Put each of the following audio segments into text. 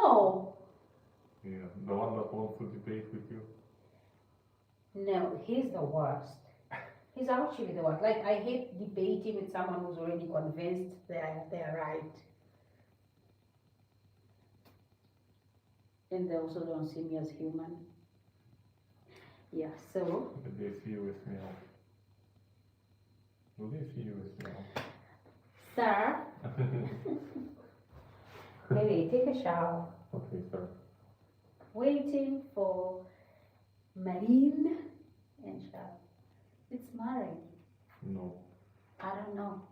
No, Yeah, the one that wants to debate with you. no, he's the worst. He's actually the worst. Like, I hate debating with someone who's already convinced they're right. And they also don't see me as human. Yeah, so, But they see you as male. Do they see you as male? sir, maybe take a shower. Okay, sir. Waiting for Marine and shower. It's married. No. I don't know.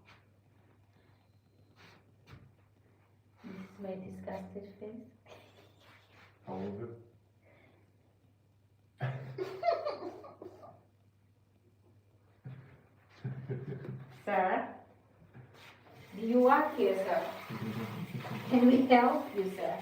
This is my disgusted face. How was it? Sir, do you work here, sir? Can we help you, sir?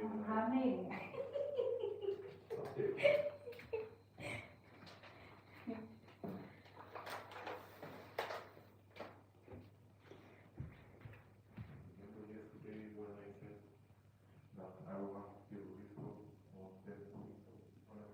I'm coming. Remember yesterday when I said that I will have to deal with this or that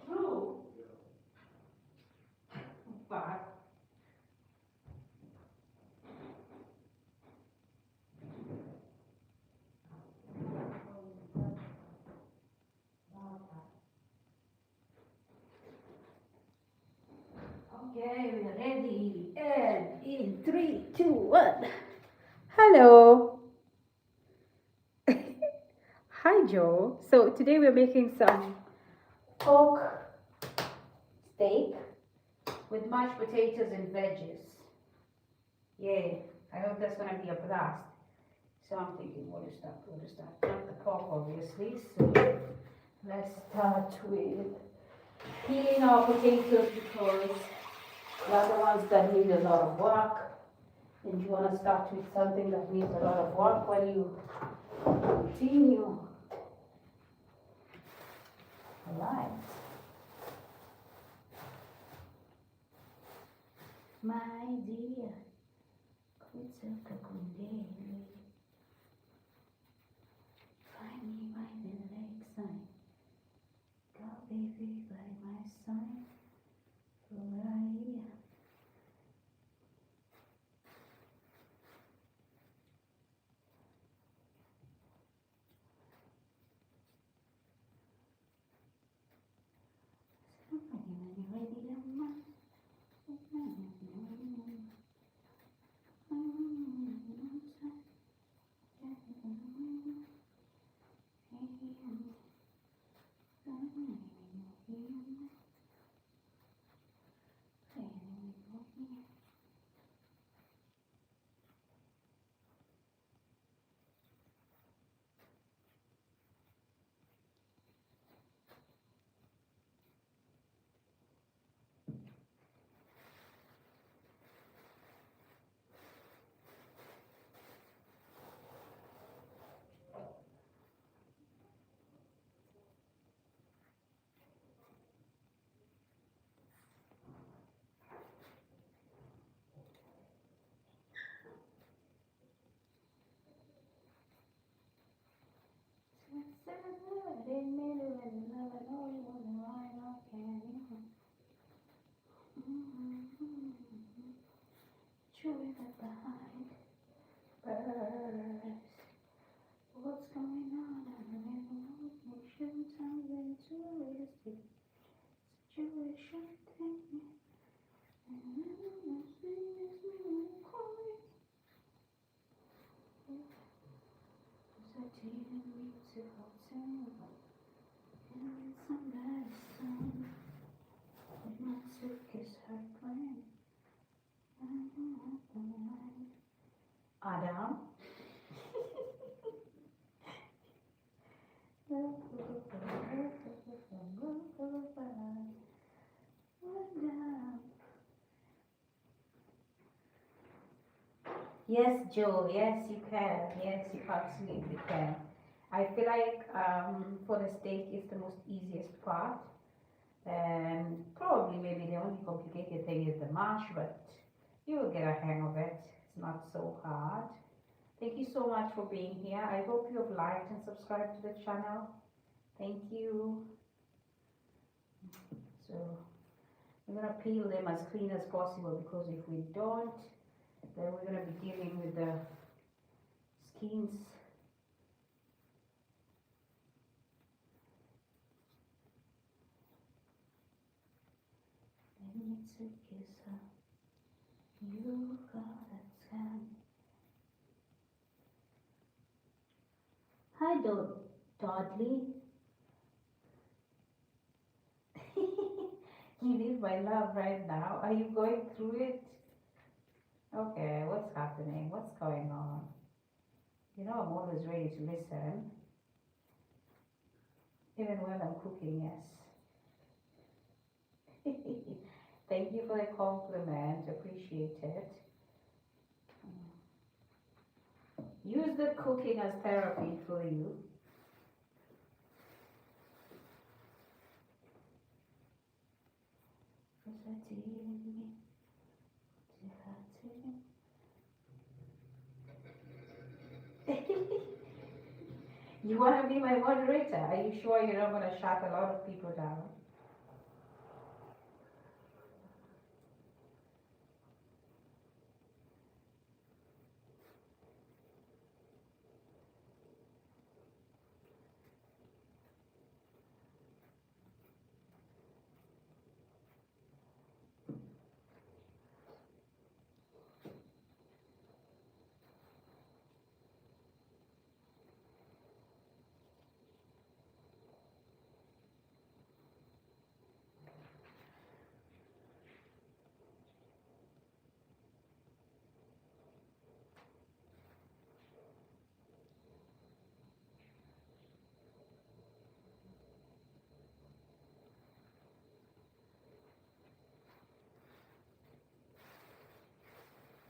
True. But okay, we're ready. And in 3, 2, 1. Hello. Hi, Joe. So today we're making some pork steak with mashed potatoes and veggies. Yeah, I hope that's gonna be a blast. So I'm thinking, what is that? Not the pork, obviously. So let's start with peeling our potatoes because The other ones that need a lot of work, and you want to start with something that needs a lot of work while you continue. Alright. My dear, kutoka kundeni, find me by the lakeside, go baby by my side, fly. What's going on? I remember emotions and into a realistic situation. Adam. Yes, Joe. Yes, you can. Yes, you absolutely can. I feel like for the steak is the most easiest part, and probably maybe the only complicated thing is the mash, but you will get a hang of it. It's not so hard. Thank you so much for being here. I hope you have liked and subscribed to the channel. Thank you. So we're gonna peel them as clean as possible, because if we don't, then we're gonna be dealing with the skins. It's a kiss. You got a tan. Hi, Dudley. You need my love right now. Are you going through it? Okay, what's happening? What's going on? You know I'm always ready to listen. Even when I'm cooking, yes. Thank you for the compliment. Appreciate it. Use the cooking as therapy for you. You want to be my moderator? Are you sure you're not going to shut a lot of people down?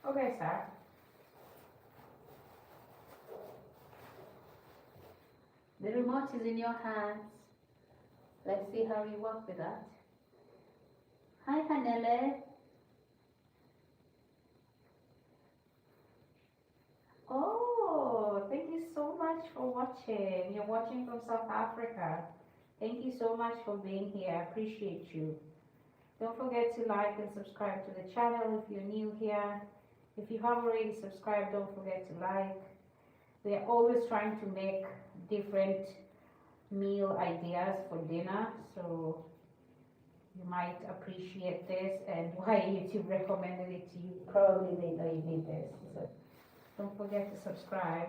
Okay, sir. The remote is in your hands. Let's see how you work with that. Hi, Hanele. Oh, thank you so much for watching. You're watching from South Africa. Thank you so much for being here. I appreciate you. Don't forget to like and subscribe to the channel if you're new here. If you have already subscribed, don't forget to like. We are always trying to make different meal ideas for dinner, so you might appreciate this, and why YouTube recommended it to you. Probably they know you need this. So don't forget to subscribe.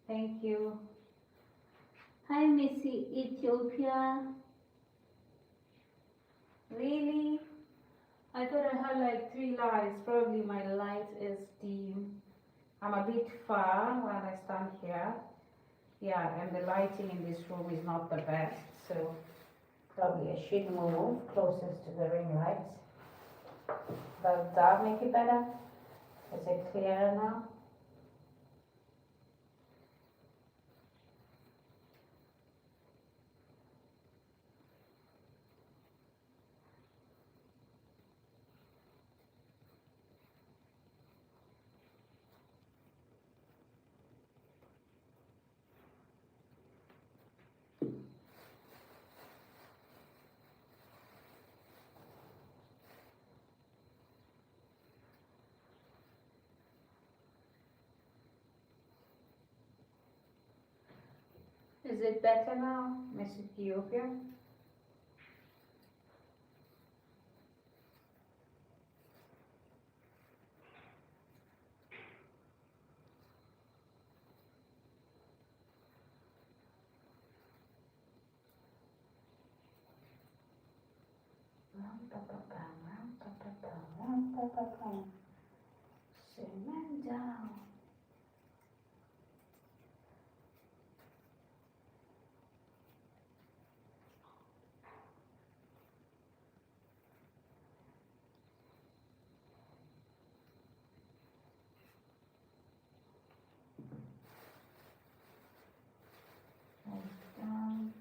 Thank you. Hi, Missy Ethiopia. Really? I thought I had like 3 lights. Probably my light is dim. I'm a bit far when I stand here. Yeah, and the lighting in this room is not the best, so probably I should move closest to the ring light. Does that make it better? Is it clearer now? Is it better now, Miss Ethiopia? Cement down. Down.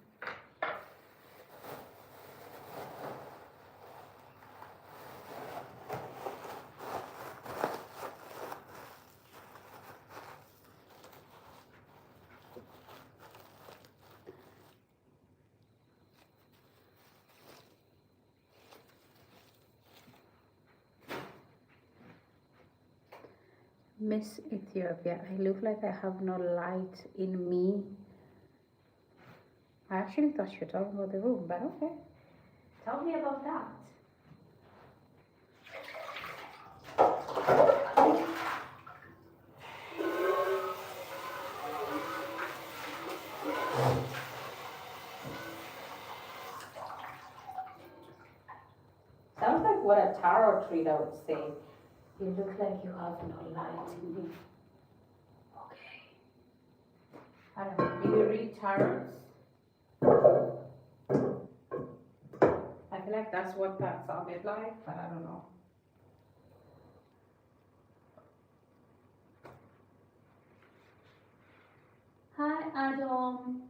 Miss Ethiopia, I look like I have no light in me. I actually thought you were talking about the room, but okay. Tell me about that. Sounds like what a tarot reader would say. You look like you have no light in you. Okay. I don't know. Do you read tarots? I feel like that's what that sounded like, but I don't know. Hi, Adam.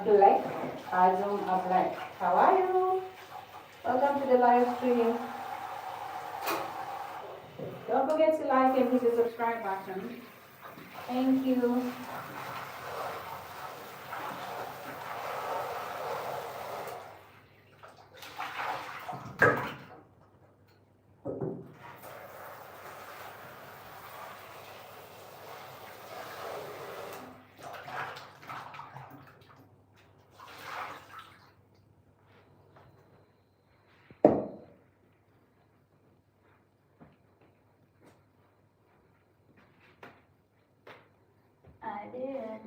Black. Adam Black. How are you? Welcome to the live stream. Don't forget to like and hit the subscribe button. Thank you. I did.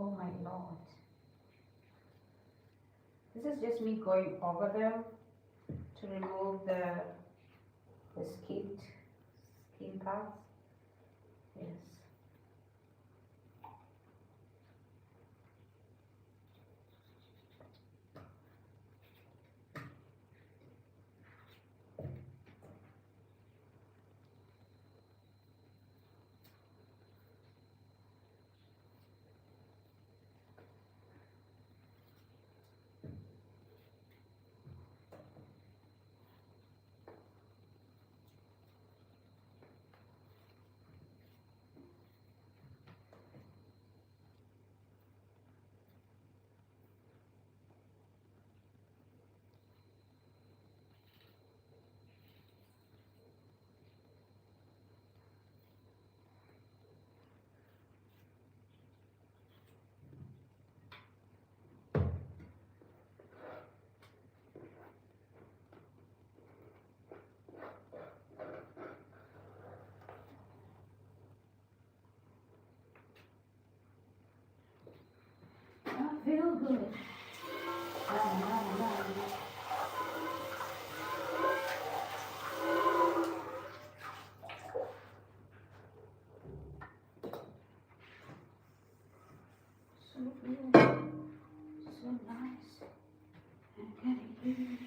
Oh my Lord. This is just me going over them to remove the skipped skin parts. Yes. I feel good. So good. So nice. And getting good.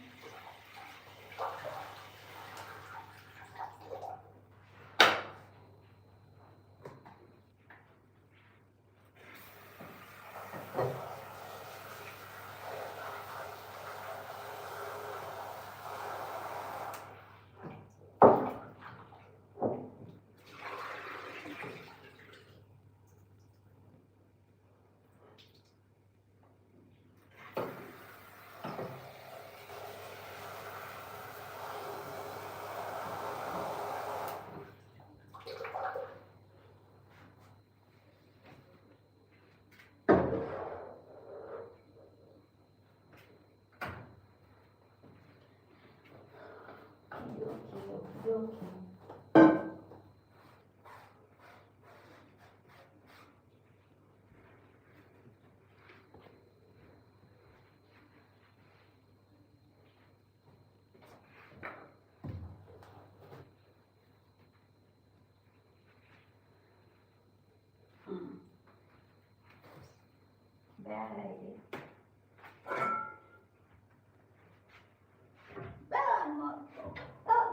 Bad idea.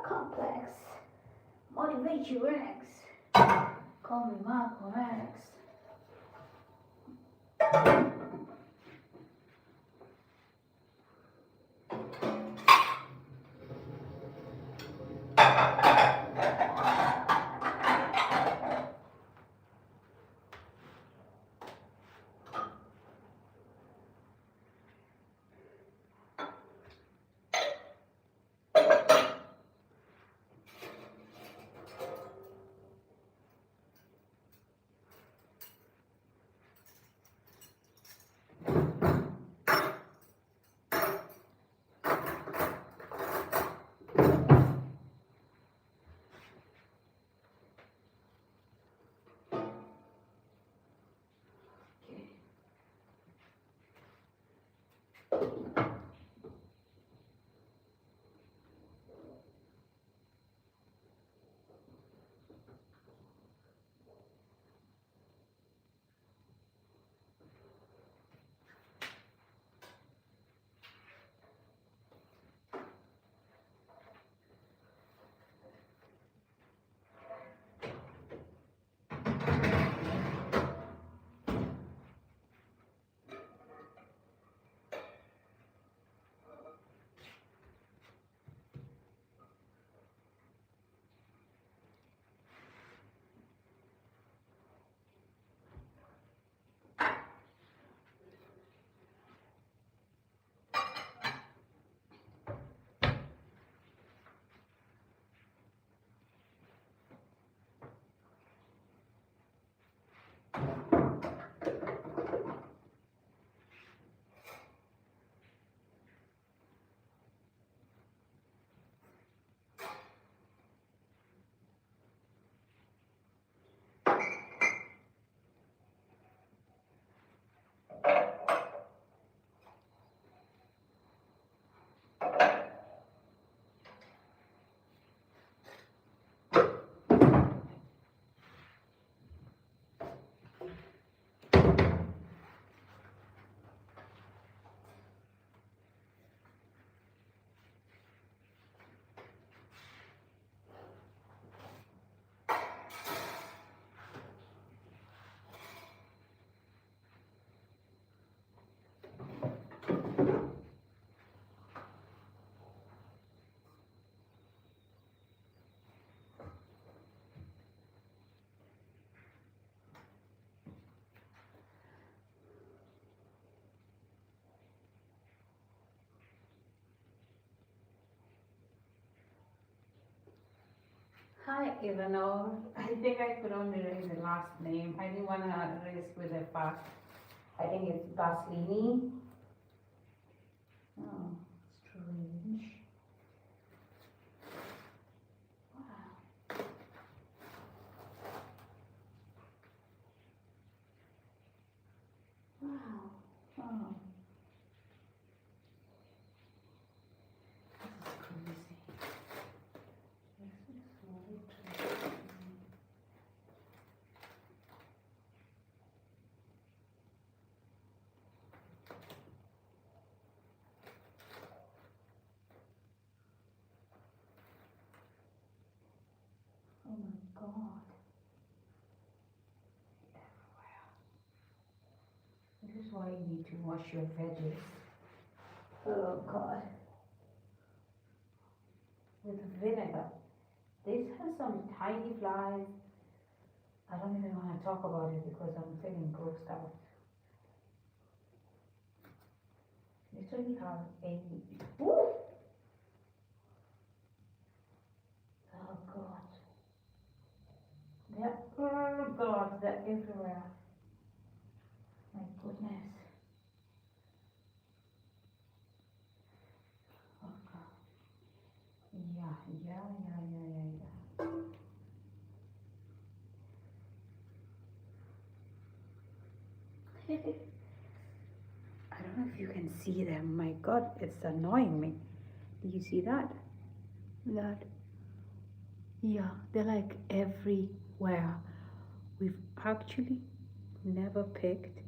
Complex. Motivate you, Rex. Call me Malcolm X. can't even know. I think I could only raise the last name. I didn't want to risk with the first. I think it's Baslini. Oh, strange. Wow. Wow. Oh. This is crazy. This is so interesting. Oh my God. This is why you need to wash your veggies. Oh God. With vinegar. This has some tiny flies. I don't even want to talk about it because I'm feeling grossed out. Literally have a. Woo! Oh God. Oh God, they're everywhere. My goodness. Oh God. Yeah. I don't know if you can see them. My God, it's annoying me. Do you see that? That. Yeah, they're like everywhere. We've actually never picked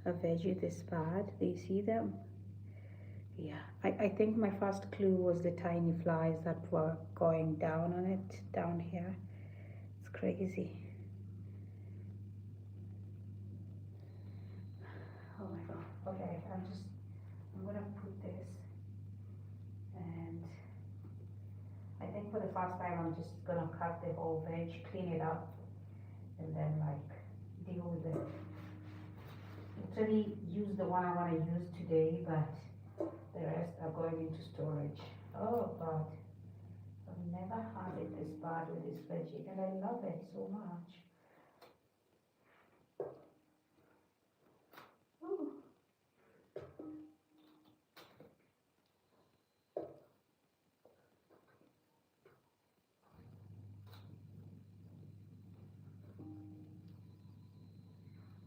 a veggie this bad. Do you see them? Yeah, I think my first clue was the tiny flies that were going down on it, down here. It's crazy. Oh my God. Okay, I'm gonna put this, and I think for the first time I'm just gonna cut the whole veg, clean it up, and then like deal with it. Literally use the one I want to use today, but the rest are going into storage. Oh God, I've never had it this bad with this veggie, and I love it so much. Ooh.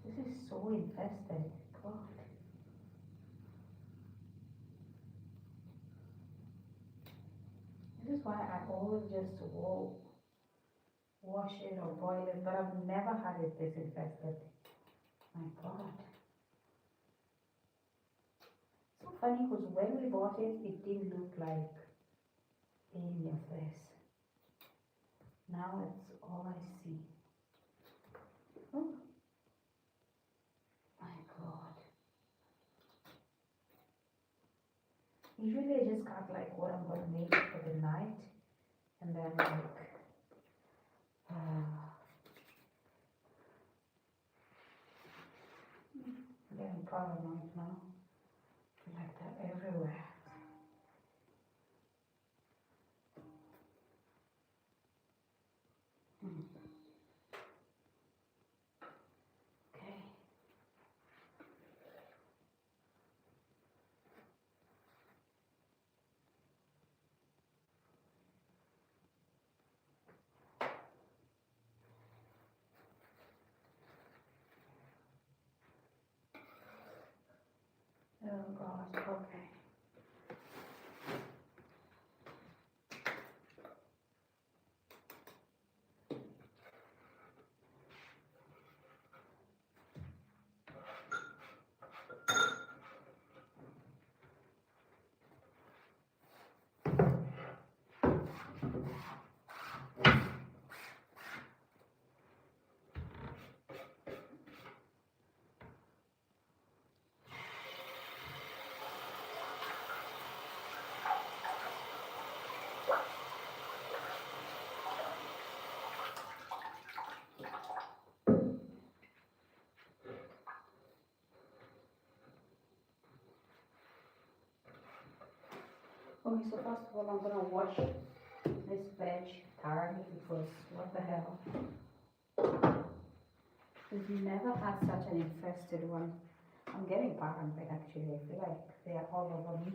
This is so infested. God. This is why I always just wash it or boil it, but I've never had it this infested. My God. So funny because when we bought it, it didn't look like any of this. Now it's all I see. Oh my God. Usually I just cut like what I'm gonna make for the night, and then like I'm getting paranoid now. Like that everywhere. Okay. Oh God, okay. Okay, so first of all, I'm gonna wash this veg tired because what the hell? We've never had such an infested one. I'm getting paranoid actually. I feel like they are all over me.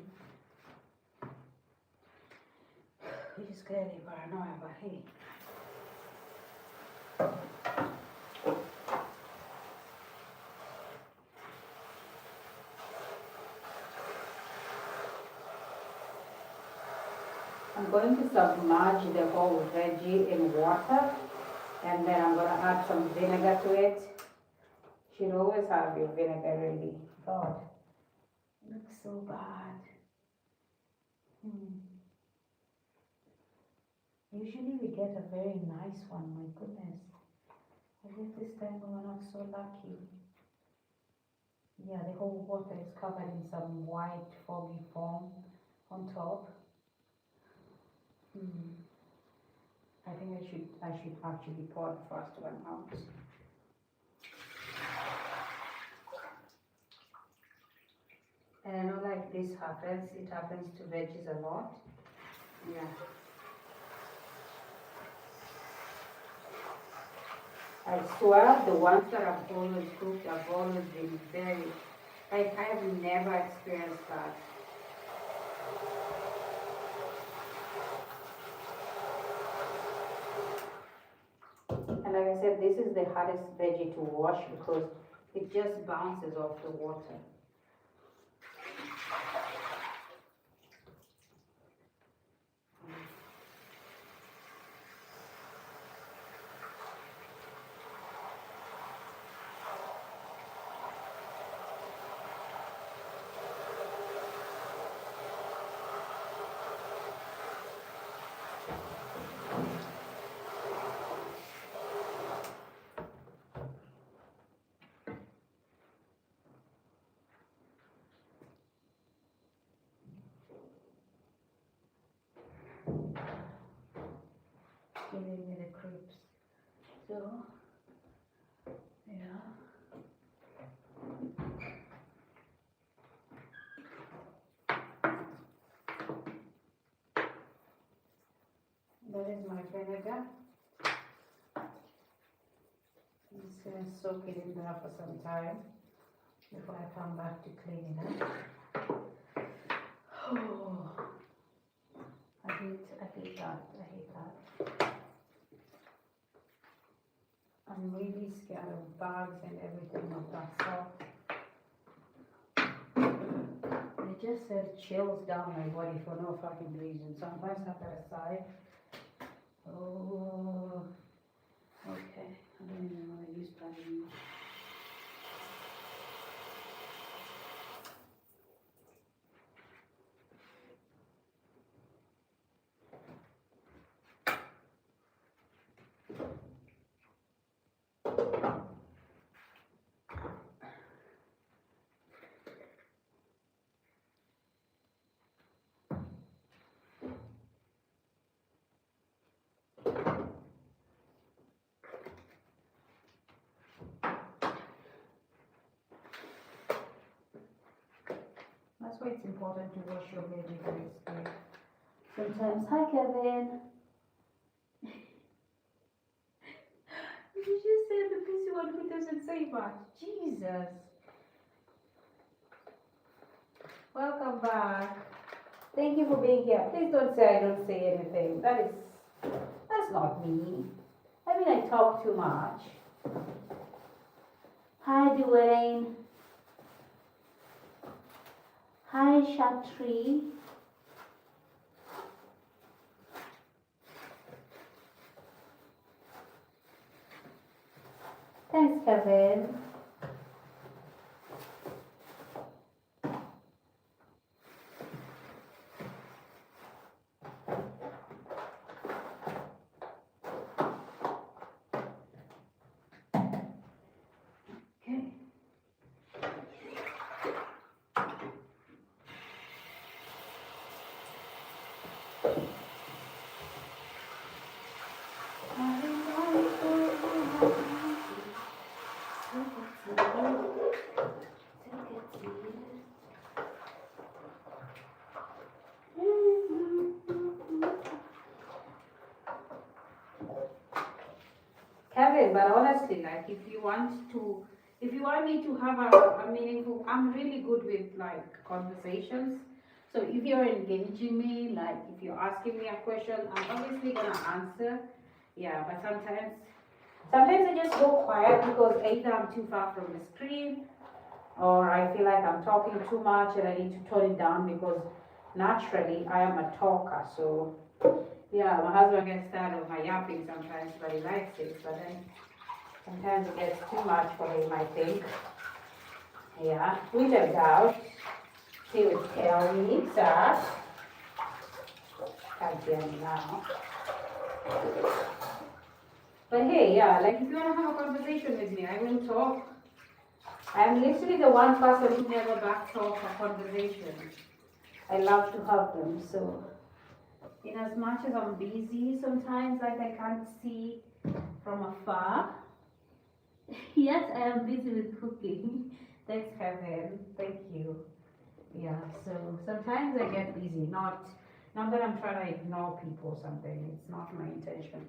Which is clearly paranoia, but hey. I'm going to submerge the whole veggie in water, and then I'm going to add some vinegar to it. You should always have your vinegar ready. God, it looks so bad. Usually we get a very nice one, my goodness. I guess this time we were not so lucky. Yeah, the whole water is covered in some white foggy foam on top. I think I should actually pour the first one out. And I know like this happens, it happens to veggies a lot. Yeah. I swear the ones that I've always cooked have always been very, like I have never experienced that. And like I said, this is the hardest veggie to wash because it just bounces off the water. Giving me the creeps. So, yeah. That is my vinegar. I'm just going to soak it in there for some time before I come back to clean it up. Oh, I hate that. I'm really scared of bugs and everything of that sort. It just chills down my body for no fucking reason. So I'm going to set that aside. Oh, okay. I don't even want to use that anymore. That's why it's important to wash your vegetables. Sometimes, hi Kevin. You just said the busy one who doesn't say much. Jesus. Welcome back. Thank you for being here. Please don't say I don't say anything. That's not me. I mean, I talk too much. Hi Dwayne. Hi Shatri. Thanks, Kevin. Okay. Like if you want me to have a meaningful, I'm really good with like conversations. So if you're engaging me, like if you're asking me a question, I'm obviously gonna answer. Yeah, but sometimes I just go quiet because either I'm too far from the screen or I feel like I'm talking too much and I need to tone it down because naturally I am a talker. So yeah, my husband gets tired of my yapping sometimes, but he likes it. But then sometimes it gets too much for him, I think. Yeah, which I doubt. He would tell me, sir. Can't hear me now. But hey, yeah, like if you want to have a conversation with me, I will talk. I'm literally the one person who never backtalks a conversation. I love to have them. So, in as much as I'm busy, sometimes like I can't see from afar. Yes, I am busy with cooking. Thanks, heaven. Thank you. Yeah. So sometimes I get busy. Not that I'm trying to ignore people or something. It's not my intention.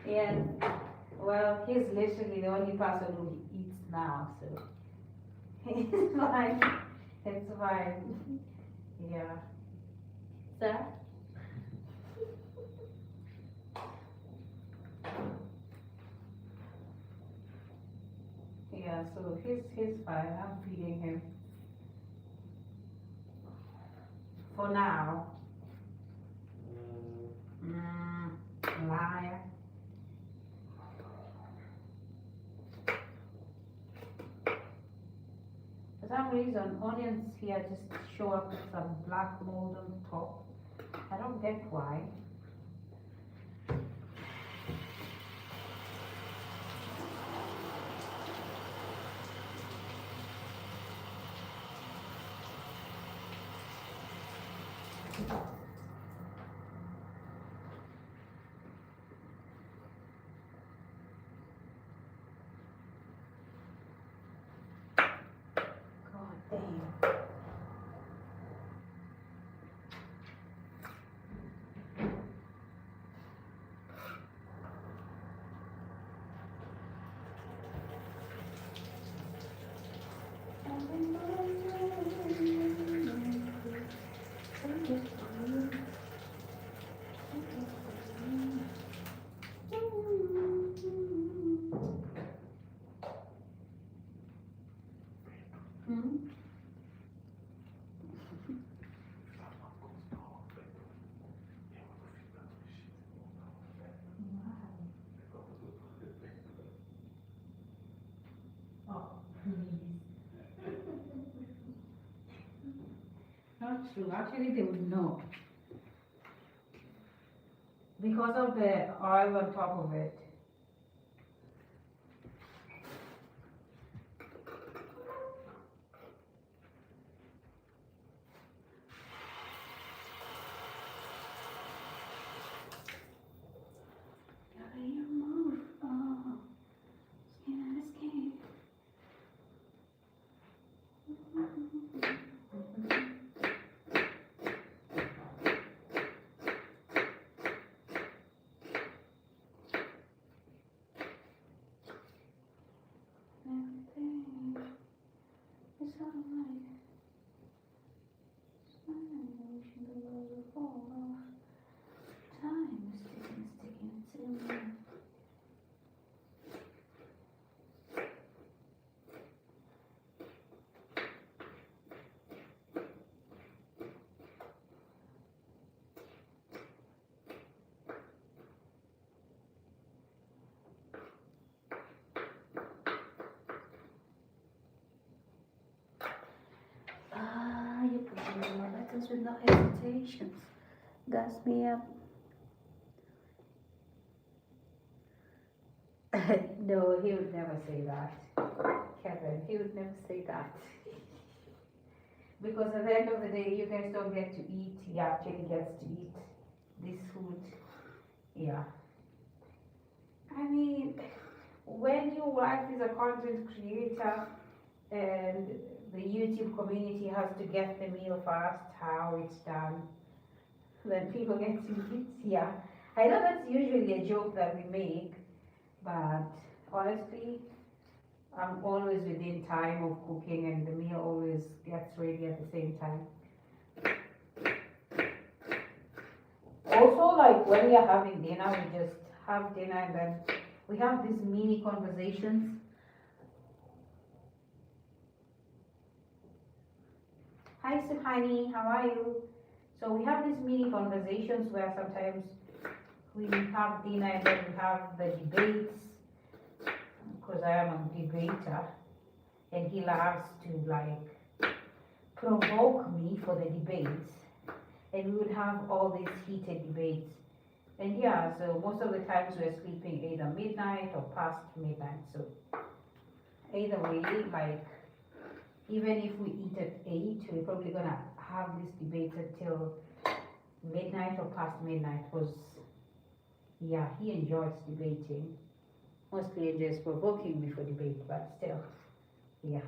Yeah. Well, he's literally the only person who eats now, so it's fine. It's fine. Yeah. Sir? Yeah, so he's fine. I'm feeding him for now. Liar. For some reason, onions here just show up with some black mold on the top. I don't get why. God damn. Hmm? Oh, please. Not true. Actually, they would know because of the oil on top of it. Gotta you move. Oh, skin and skin. potatoes with no hesitations. Gas me up. No, he would never say that. Kevin, he would never say that. Because at the end of the day, you guys don't get to eat. He actually gets to eat this food. Yeah. I mean, when your wife is a content creator and the YouTube community has to get the meal first, how it's done, then people get to eat. Yeah. I know that's usually a joke that we make, but honestly, I'm always within time of cooking and the meal always gets ready at the same time. Also, like when we are having dinner, we just have dinner and then we have these mini conversations. Hi, Suhani, how are you? So we have these mini conversations where sometimes we have dinner and then we have the debates, because I am a debater and he loves to like provoke me for the debates, and we would have all these heated debates. And yeah, so most of the times we're sleeping either midnight or past midnight. So either way, like even if we eat at 8, we're probably gonna have this debate until midnight or past midnight, because yeah, he enjoys debating. Mostly enjoys provoking me for debate, but still, yeah.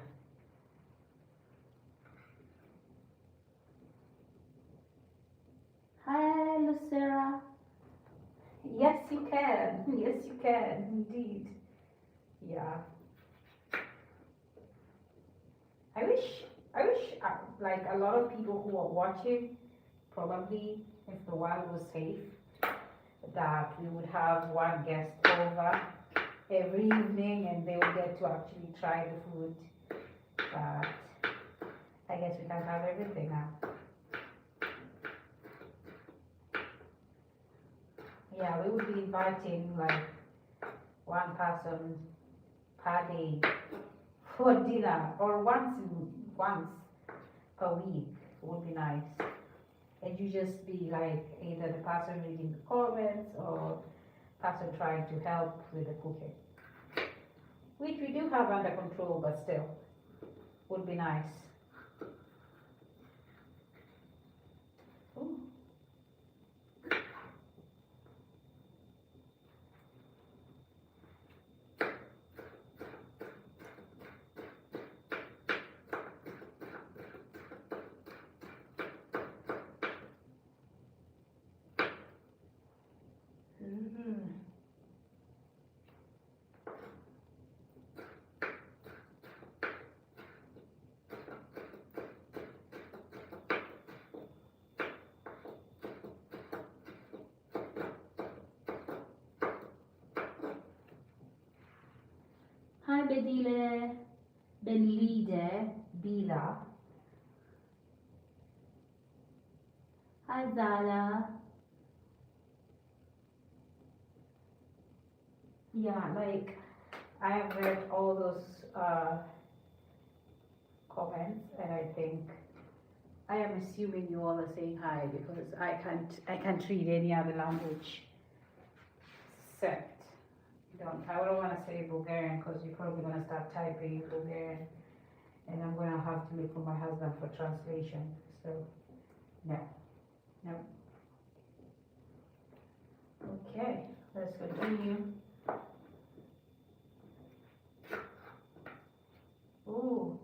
Hi, Lucera. Yes, you can. Yes, you can, indeed. Yeah. I wish, like a lot of people who are watching, probably if the world was safe, that we would have one guest over every evening and they would get to actually try the food. But I guess we can't have everything now. Yeah, we would be inviting like one person per day for dinner, or once per week would be nice. And you just be like either the person reading the comments or person trying to help with the cooking, which we do have under control, but still would be nice. Ooh. Hi Bedile, Benlide, Bila. Hi Zala. Yeah, like I have read all those comments, and I think I am assuming you all are saying hi, because I can't read any other language except I don't want to say Bulgarian, because you're probably going to start typing Bulgarian and I'm going to have to look for my husband for translation. So no. Okay, let's continue. Ooh,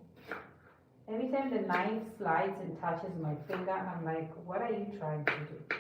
every time the knife slides and touches my finger, I'm like, what are you trying to do?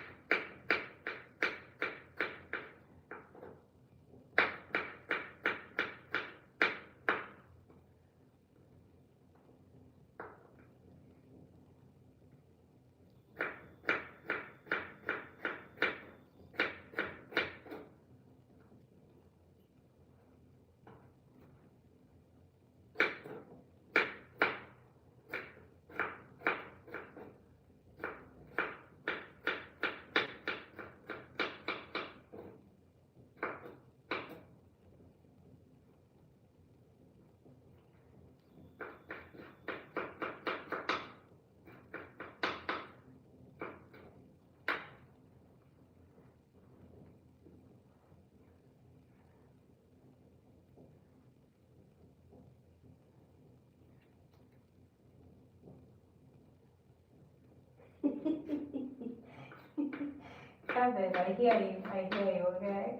Kevin, I hear you. I hear you, okay?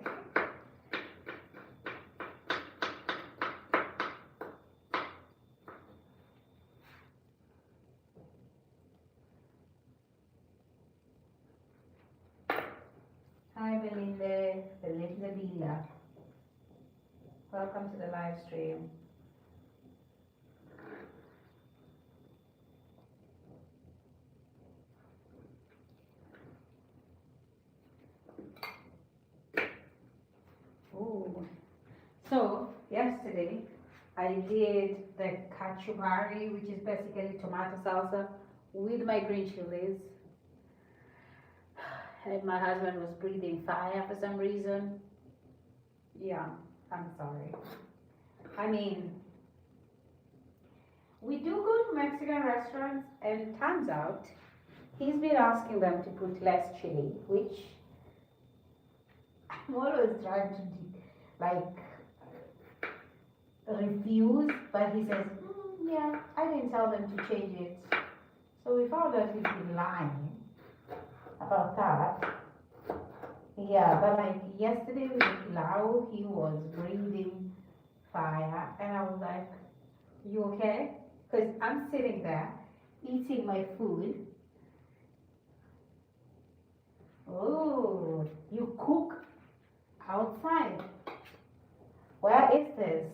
Hi, Belinda. Belinda Villa. Welcome to the live stream. Ooh. So, yesterday, I did the cacciubari, which is basically tomato salsa with my green chilies. And my husband was breathing fire for some reason. Yeah, I'm sorry. I mean, we do go to Mexican restaurants, and turns out he's been asking them to put less chili, which I'm always trying to refuse, but he says, yeah, I didn't tell them to change it. So we found out he's been lying about that. Yeah, but like yesterday with the pilau, he was breathing fire, and I was like, you okay? Because I'm sitting there eating my food. Oh, you cook outside. Where is this?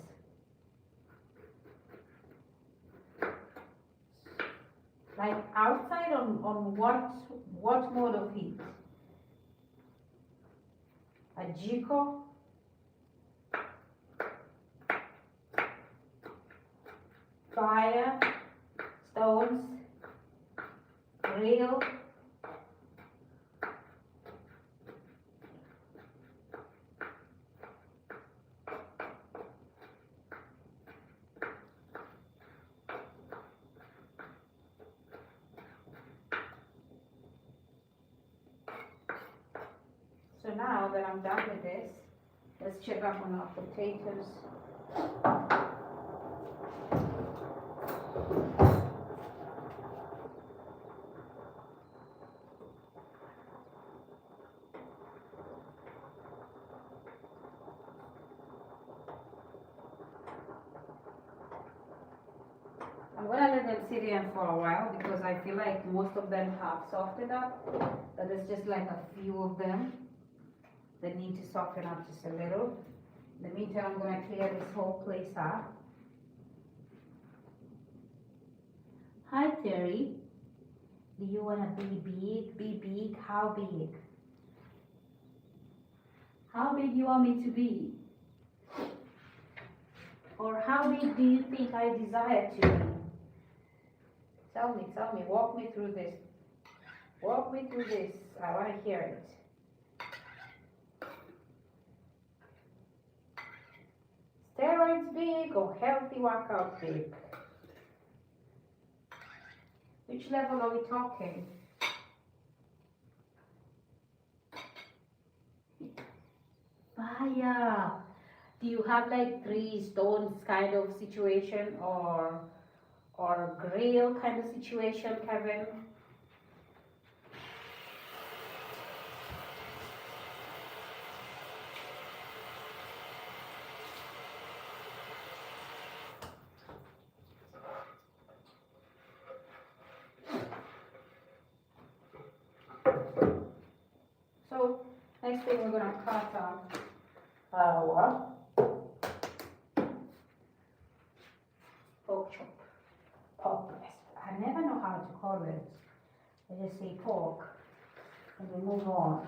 Like outside on what mode of heat? A jiko? Fire? Stones? Grill? So now that I'm done with this, let's check up on our potatoes. I'm gonna let them sit in for a while because I feel like most of them have softened up, but there's just like a few of them that need to soften up just a little. In the meantime, I'm gonna clear this whole place up. Hi Terry, do you wanna be big? Be big? How big? How big you want me to be? Or how big do you think I desire to be? Tell me, walk me through this. Walk me through this. I want to hear it. Steroids big or healthy workout big? Which level are we talking? Fire. Do you have like 3 stones kind of situation or grill kind of situation, Kevin? So next thing we're gonna cut our pork chop, pork breast. I never know how to call it. I just say pork, and we move on.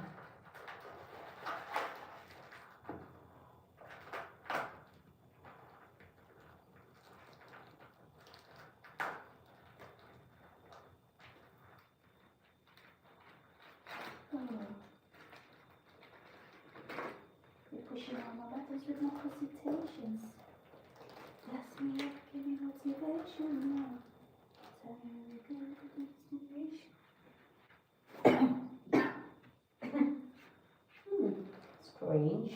You're pushing on my buttons with my consultations. Bless me up, give me motivation now. Tell me good inspiration. Strange.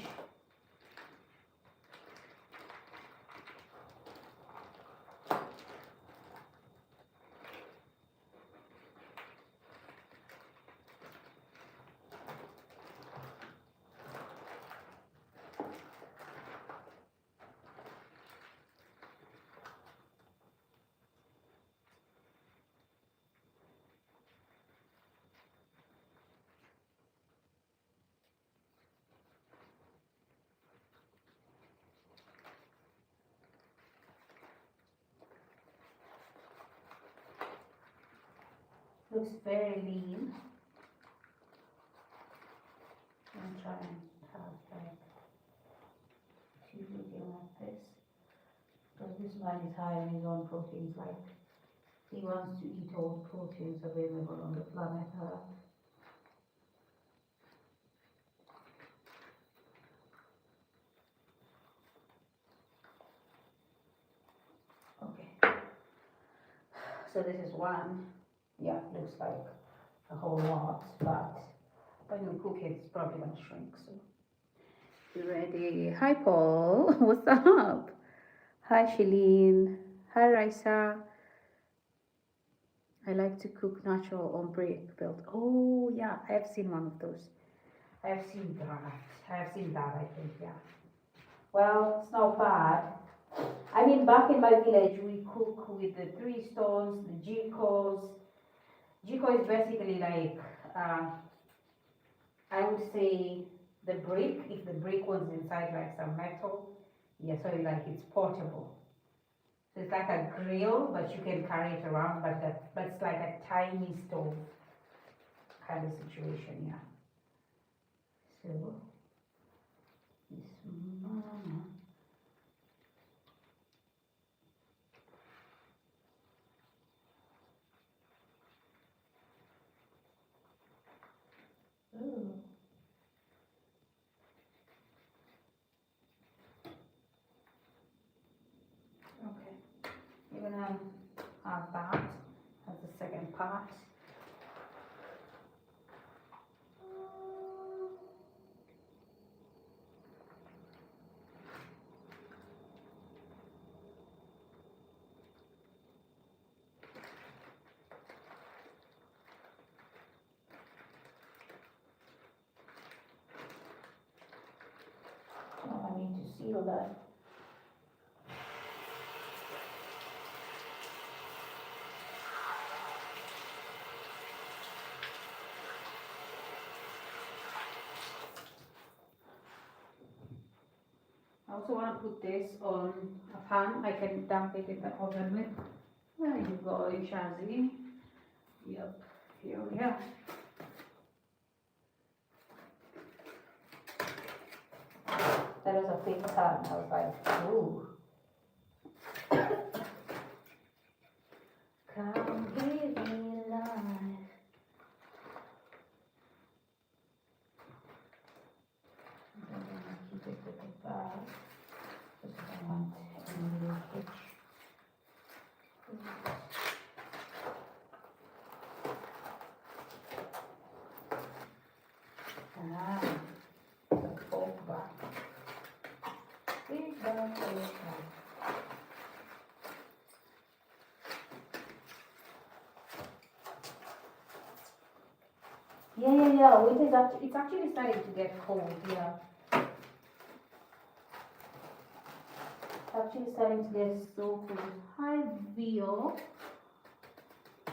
looks very lean. I'm trying to have like she's looking like this. Because this man is high on his own proteins, like he wants to eat all the proteins available on the planet Earth. Okay. So this is one. Yeah, looks like a whole lot, but when you cook it, it's probably gonna shrink. So you ready? Hi Paul, what's up? Hi Shalene. Hi Raisa. I like to cook natural on brick built. Oh yeah, I have seen one of those. I have seen that. I think, yeah. Well, it's not bad. I mean, back in my village, we cook with the 3 stones, the jikos. Jiko is basically like, I would say the brick, if the brick was inside like some metal, yeah, so like it's portable. So it's like a grill, but you can carry it around, but it's like a tiny stove kind of situation, yeah. So, this mama. Ooh. Okay, you're gonna have that as the second part. Oh, I need to seal that. I also want to put this on a pan. I can dump it in the oven with. There you go, Shazzy. Yep, here we are. That was a big pan. I was like, ooh. Come give me life. I'm gonna keep it with the bag because I don't want any leakage. Ah, the pork bag. Big bag, big bag. Yeah. It's actually starting to get cold, yeah. It's actually starting to get so cold. Hi, Vio. I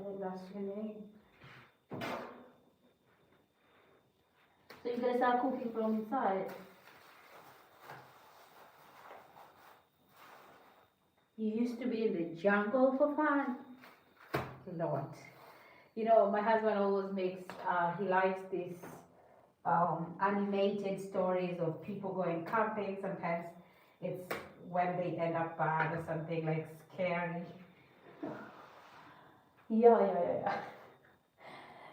think that's your name. So you're gonna start cooking from inside? You used to be in the jungle for fun? Lord. You know, my husband always makes, he likes these animated stories of people going camping. Sometimes it's when they end up bad or something like scary. Yeah.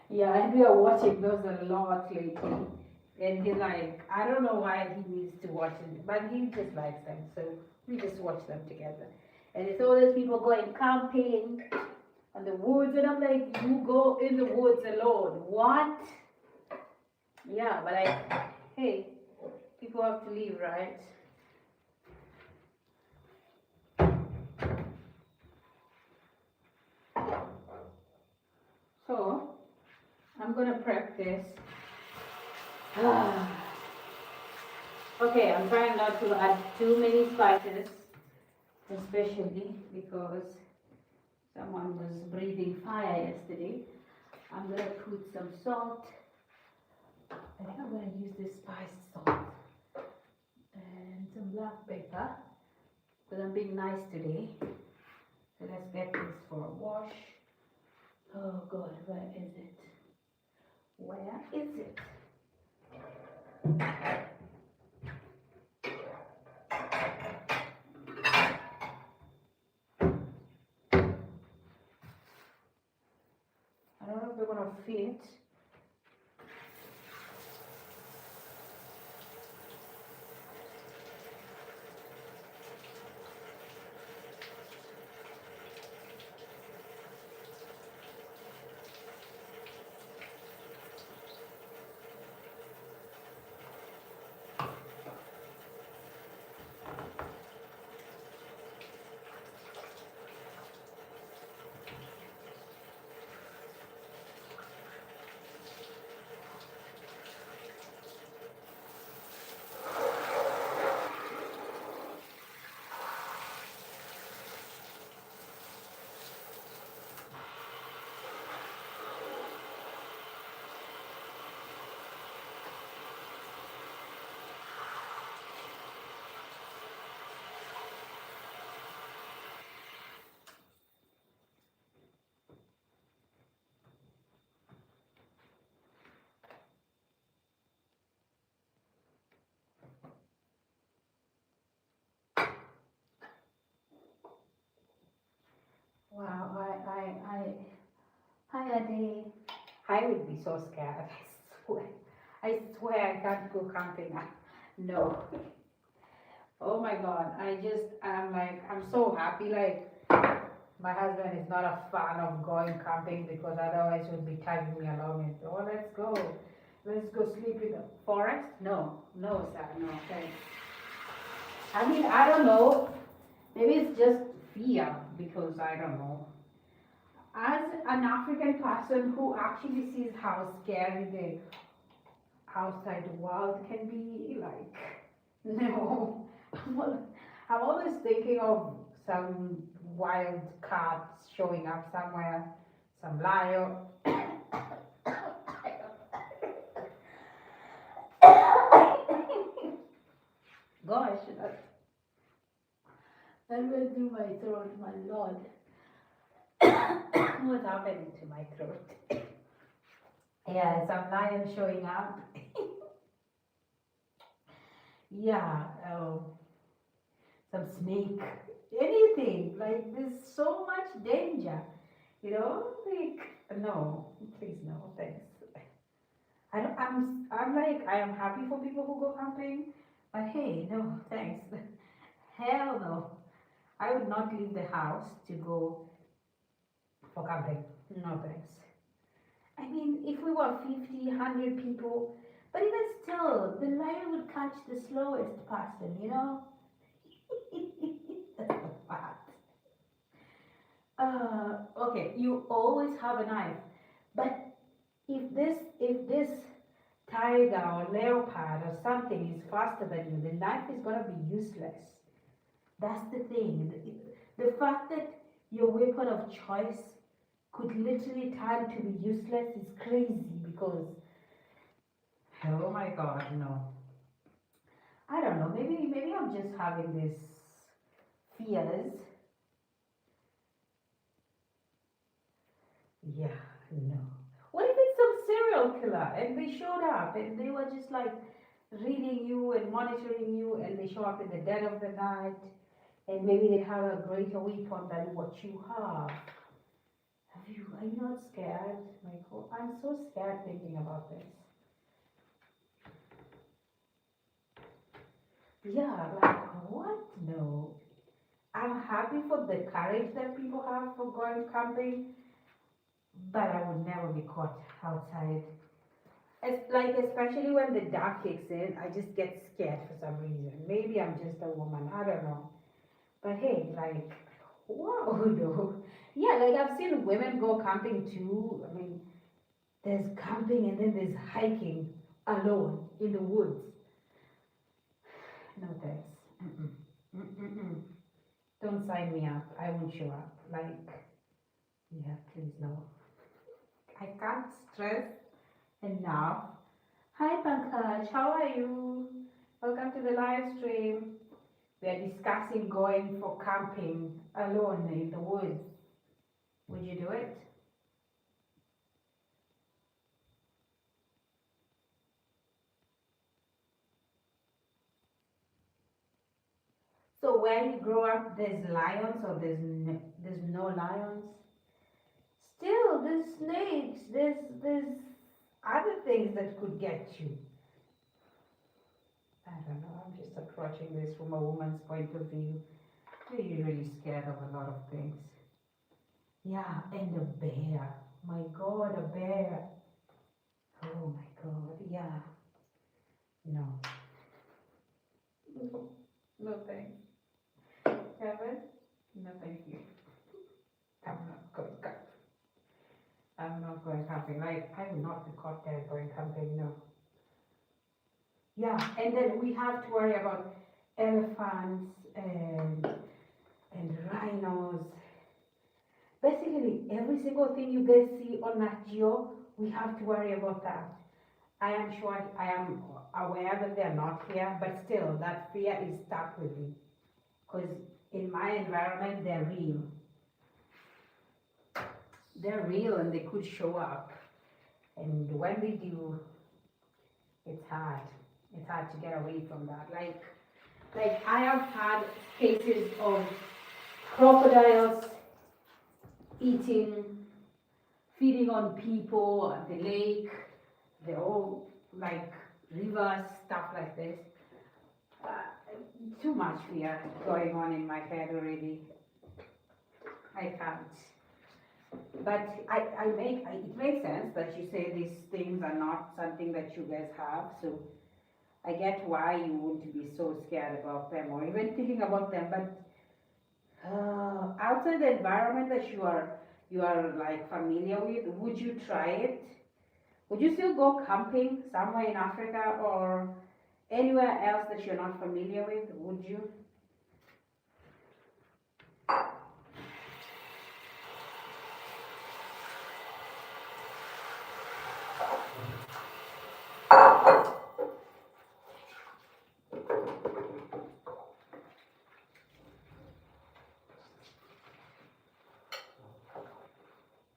Yeah, and we are watching those a lot lately. And he's like, I don't know why he needs to watch it, but he just likes them. So we just watch them together. And it's all these people going camping in the woods. And I'm like, you go in the woods alone. What? Yeah, but like, hey, people have to leave, right? So, I'm gonna prep this. Okay, I'm trying not to add too many spices, especially because someone was breathing fire yesterday. I'm gonna put some salt. I think I'm gonna use this spiced salt and some black pepper because I'm being nice today. So let's get this for a wash. Oh God, where is it? Where is it? I don't know if they're gonna fit. Wow, hi Ade. I would be so scared. I swear. I swear I can't go camping. No. Oh my God. I'm so happy. Like, my husband is not a fan of going camping because otherwise he would be tagging me along and, oh, let's go. Let's go sleep in the forest. No, no, sir. No, thanks. I mean, I don't know. Maybe it's just fear because I don't know. As an African person who actually sees how scary the outside world can be, like, no. I'm always thinking of some wild cats showing up somewhere, some lion. Gosh, that went through my throat, my lord. What's happening to my throat? Yeah, some lion showing up. Yeah, some snake, anything. Like, there's so much danger, like, no, please, no, thanks. I'm like, I am happy for people who go camping, but hey, no, thanks. Hell no. I would not leave the house to go for camping. No, thanks. I mean, if we were 50, 100 people, but even still, the lion would catch the slowest person. That's the fact. Okay, you always have a knife, but if this tiger or leopard or something is faster than you, the knife is gonna be useless. That's the thing. The fact that your weapon of choice could literally turn to be useless is crazy because, oh my God, no. I don't know. Maybe I'm just having these fears. Yeah, no. What if it's some serial killer and they showed up and they were just like reading you and monitoring you and they show up in the dead of the night and maybe they have a greater weapon than what you have? Are you not scared, Michael? I'm so scared thinking about this. Yeah, like what? No. I'm happy for the courage that people have for going camping, but I would never be caught outside. It's like, especially when the dark kicks in, I just get scared for some reason. Maybe I'm just a woman, I don't know. But hey, like, wow, no. Yeah, like I've seen women go camping too. I mean, there's camping and then there's hiking alone in the woods. No thanks. Mm-mm. Mm-mm. Don't sign me up. I won't show up. Like, yeah, please no. I can't stress enough. Hi Pankaj, how are you? Welcome to the live stream. We are discussing going for camping alone in the woods. Would you do it? So where you grow up, there's lions or there's no lions. Still, there's snakes. There's other things that could get you. I don't know. I'm just approaching this from a woman's point of view. We're usually scared of a lot of things. Yeah, and a bear. My God, a bear. Oh my God, yeah. No. No, no thanks. Kevin? No thank you. I'm not going camping. I'm not going camping. Like, I will not be caught there going camping, no. Yeah, and then we have to worry about elephants and rhinos. Basically, every single thing you guys see on Nat Geo, we have to worry about that. I am sure I am aware that they're not here, but still, that fear is stuck with me. Because in my environment, they're real. They're real and they could show up. And when they do, it's hard. It's hard to get away from that. Like I have had cases of crocodiles feeding on people at the lake. They're all like rivers, stuff like this. Too much fear going on in my head already. I can't. But it makes sense that you say these things are not something that you guys have. So I get why you wouldn't be so scared about them or even thinking about them. But outside the environment that you are like familiar with, would you try it? Would you still go camping somewhere in Africa or anywhere else that you're not familiar with? Would you?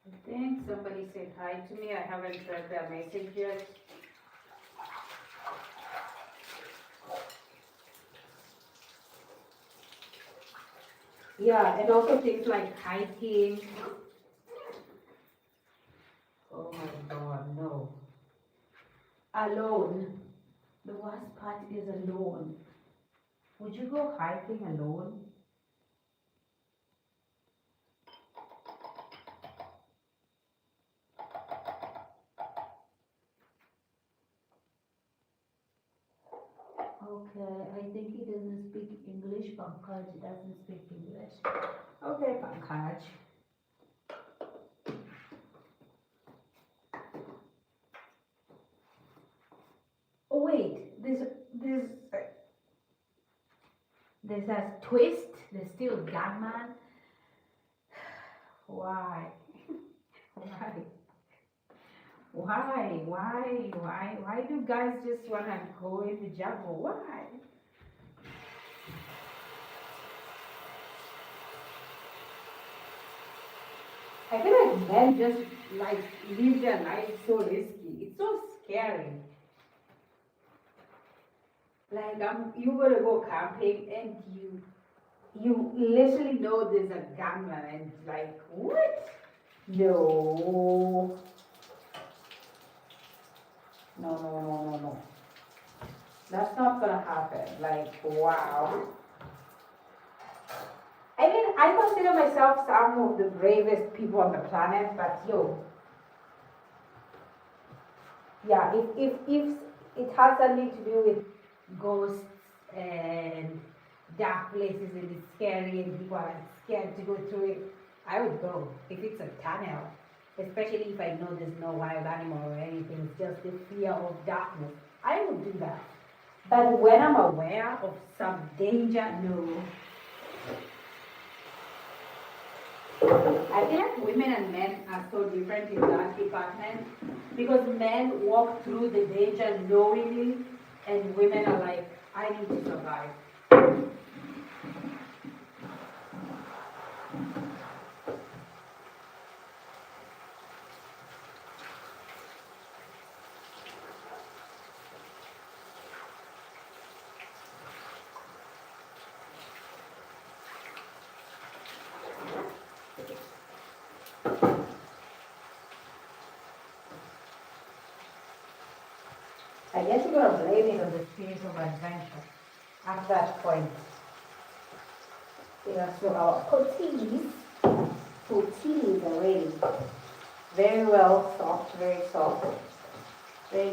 I think somebody said hi to me. I haven't read their message yet. Yeah, and also things like hiking. Oh my God, no. Alone. The worst part is alone. Would you go hiking alone? Okay, I think he doesn't speak English. Pankaj doesn't speak English. Okay, Pankaj. Oh wait, there's a twist. There's still gunman. Why? Why do guys just wanna go in the jungle? Why? I feel like men just like live their life so risky. It's so scary. Like you gonna go camping and you literally know there's a gunman and like what? No. No. That's not gonna happen. Like wow. I mean, I consider myself some of the bravest people on the planet, but yo, yeah, if it has something to do with ghosts and dark places and it's scary and people are scared to go through it, I would go. If it's a tunnel, especially if I know there's no wild animal or anything, it's just the fear of darkness, I would do that. But when I'm aware of some danger, no. I feel like women and men are so different in that department because men walk through the danger knowingly and women are like, I need to survive. I guess you're gonna blame it on the spirit of adventure at that point. Yeah, so our tortillas are ready. Very well soft, very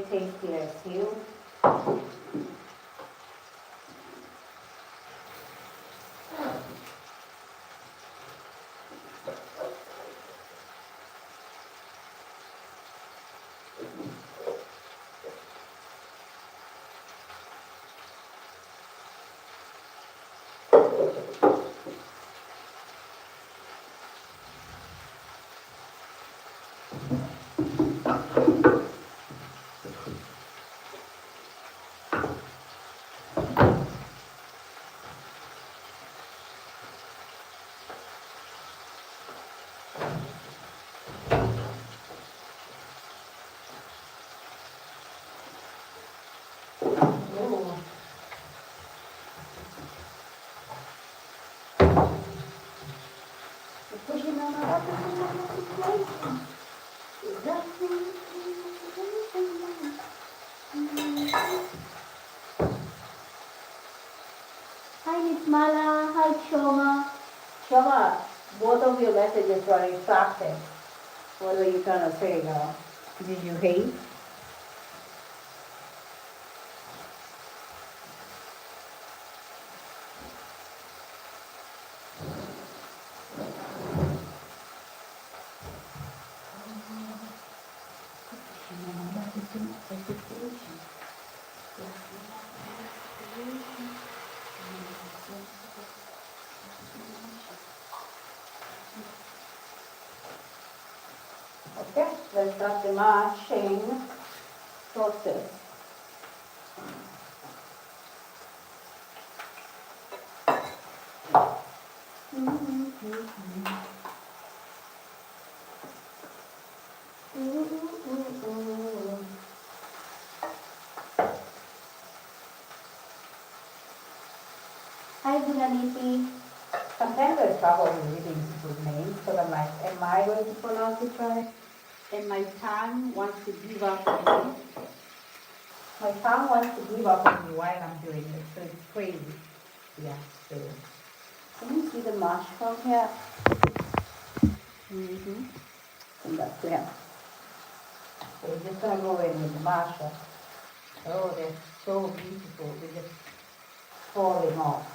tasty as sealed. Ooh. You're pushing on my situation. Hi Miss Mala, hi Shoma. Shoma, both of your messages were retracted. What were you trying to say now? Did you hate? Okay, let's start the mashing process. Hi Gunaniti. Sometimes I struggle with reading people's names because I'm like, am I going to pronounce it right? And my tongue wants to give up on me. My tongue wants to give up on me while I'm doing it, so it's crazy. Yeah, so can you see the mash from here? And that's clear. So we're just gonna go in with the masher. Oh, they're so beautiful. They're just falling off.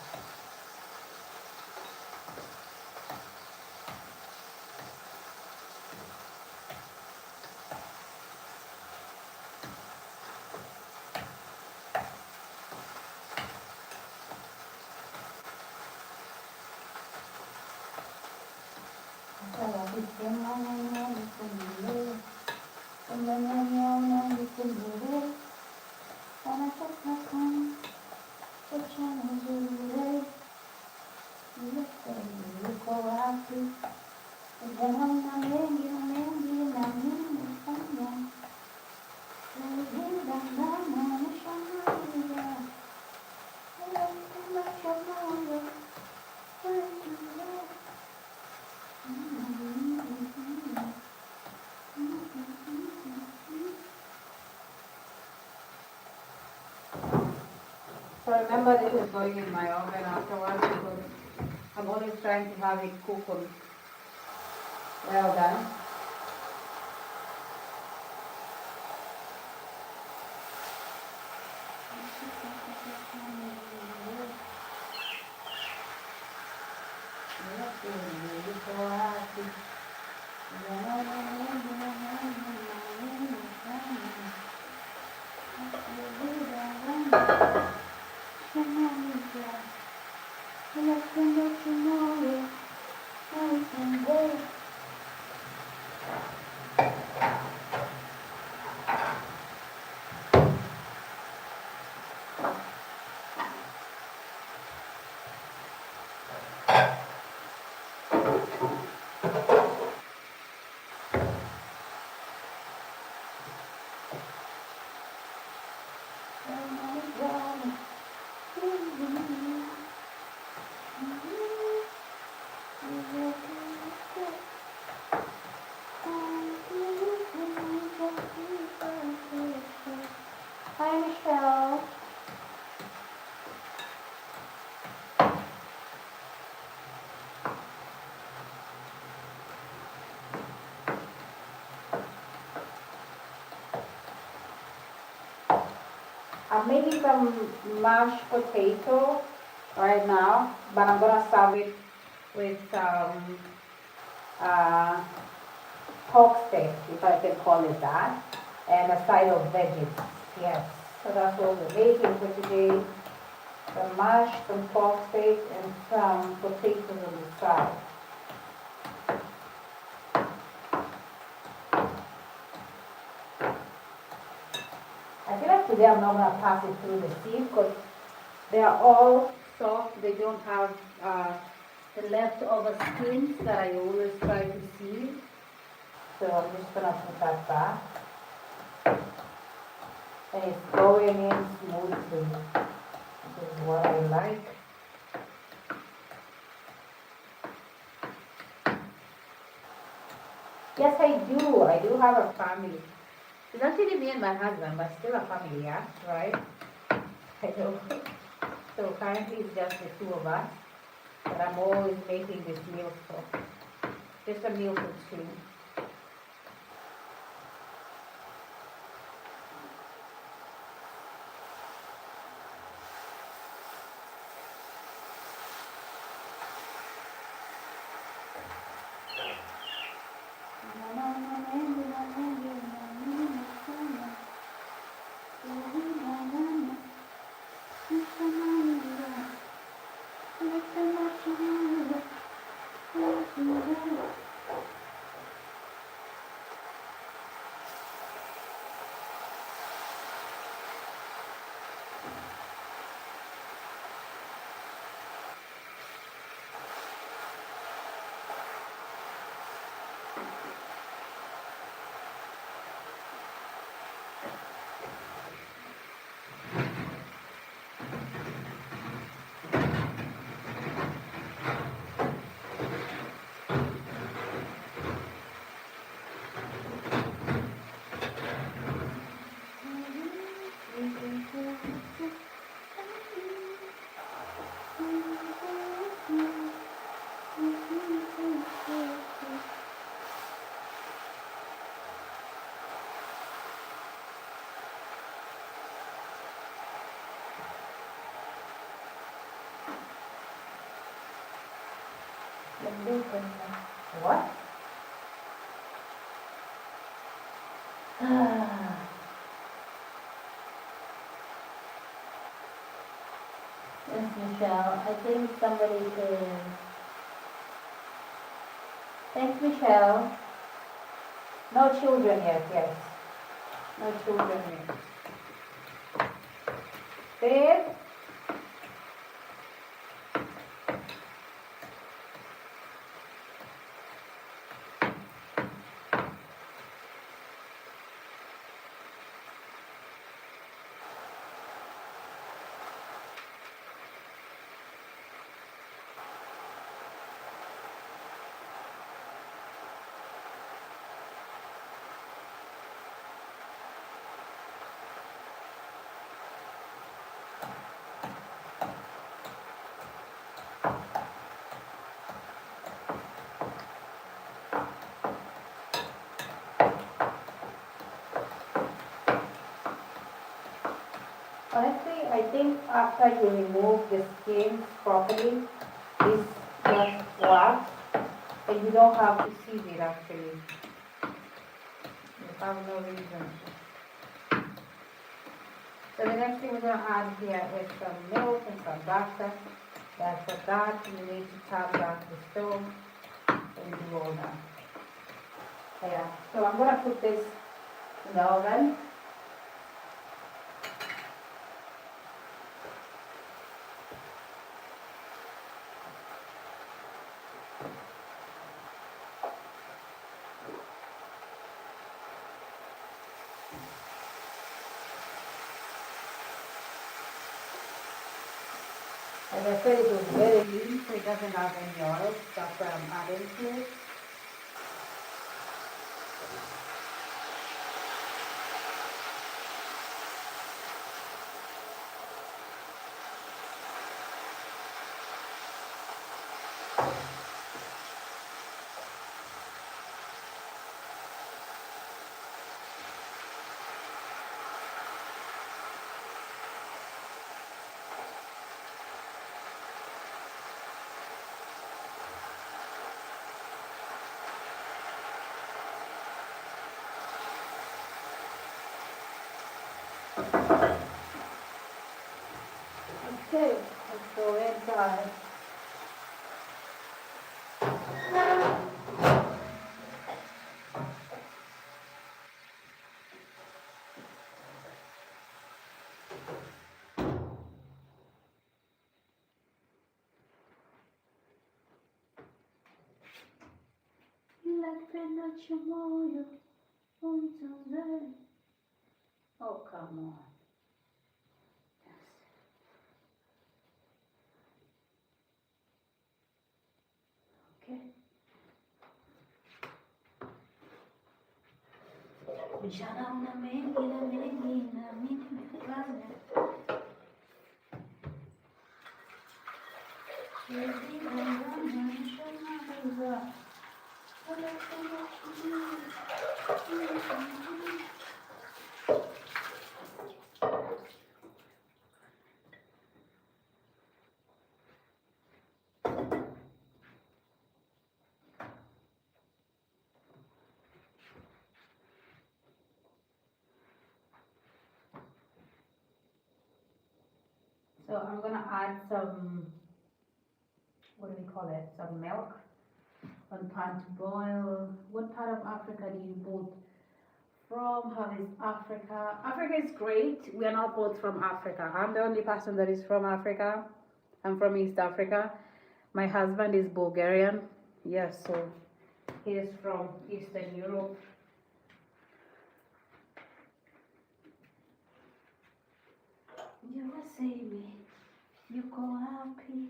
So remember, this is going in my oven afterwards because I'm always trying to have it cook on well done. I'm making some mashed potato right now, but I'm gonna serve it with some uh, pork steak, if I can call it that, and a side of veggies. Yes, so that's what we're making for today. Some mash, some pork steak, and some potatoes on the side. I feel like today I'm not gonna pass it through the sieve because they are all soft. They don't have the leftover skins that I always try to sieve. So I'm just gonna put that back. And it's going in smoothly, which is what I like. Yes, I do. I do have a family. It's actually me and my husband, but still a family, yeah? Right? I know. So currently it's just the two of us, but I'm always making this meal for. Just a meal for two. What? Yes, Michelle. I think somebody is. Thanks, Michelle. No children yet, yes. No children yet. Babe? Honestly, I think after you remove the skins properly, this just wax, and you don't have to sieve it actually. You have no reason to. So the next thing we're going to add here is some milk and some butter. That's for that. You need to tap back the stove and do all that. Yeah, so I'm going to put this in the oven. As I said, it was very lean, so it doesn't have any oil. That's what I'm adding to it. Okay, let's go inside. Oh, come on. Okay. Jana una menina, menina, menina, So I'm gonna add some, what do we call it? Some milk on pan to boil. What part of Africa do you both from? How is Africa? Africa is great. We are not both from Africa. I'm the only person that is from Africa. I'm from East Africa. My husband is Bulgarian. Yes, so he is from Eastern Europe. You will see me. You go happy.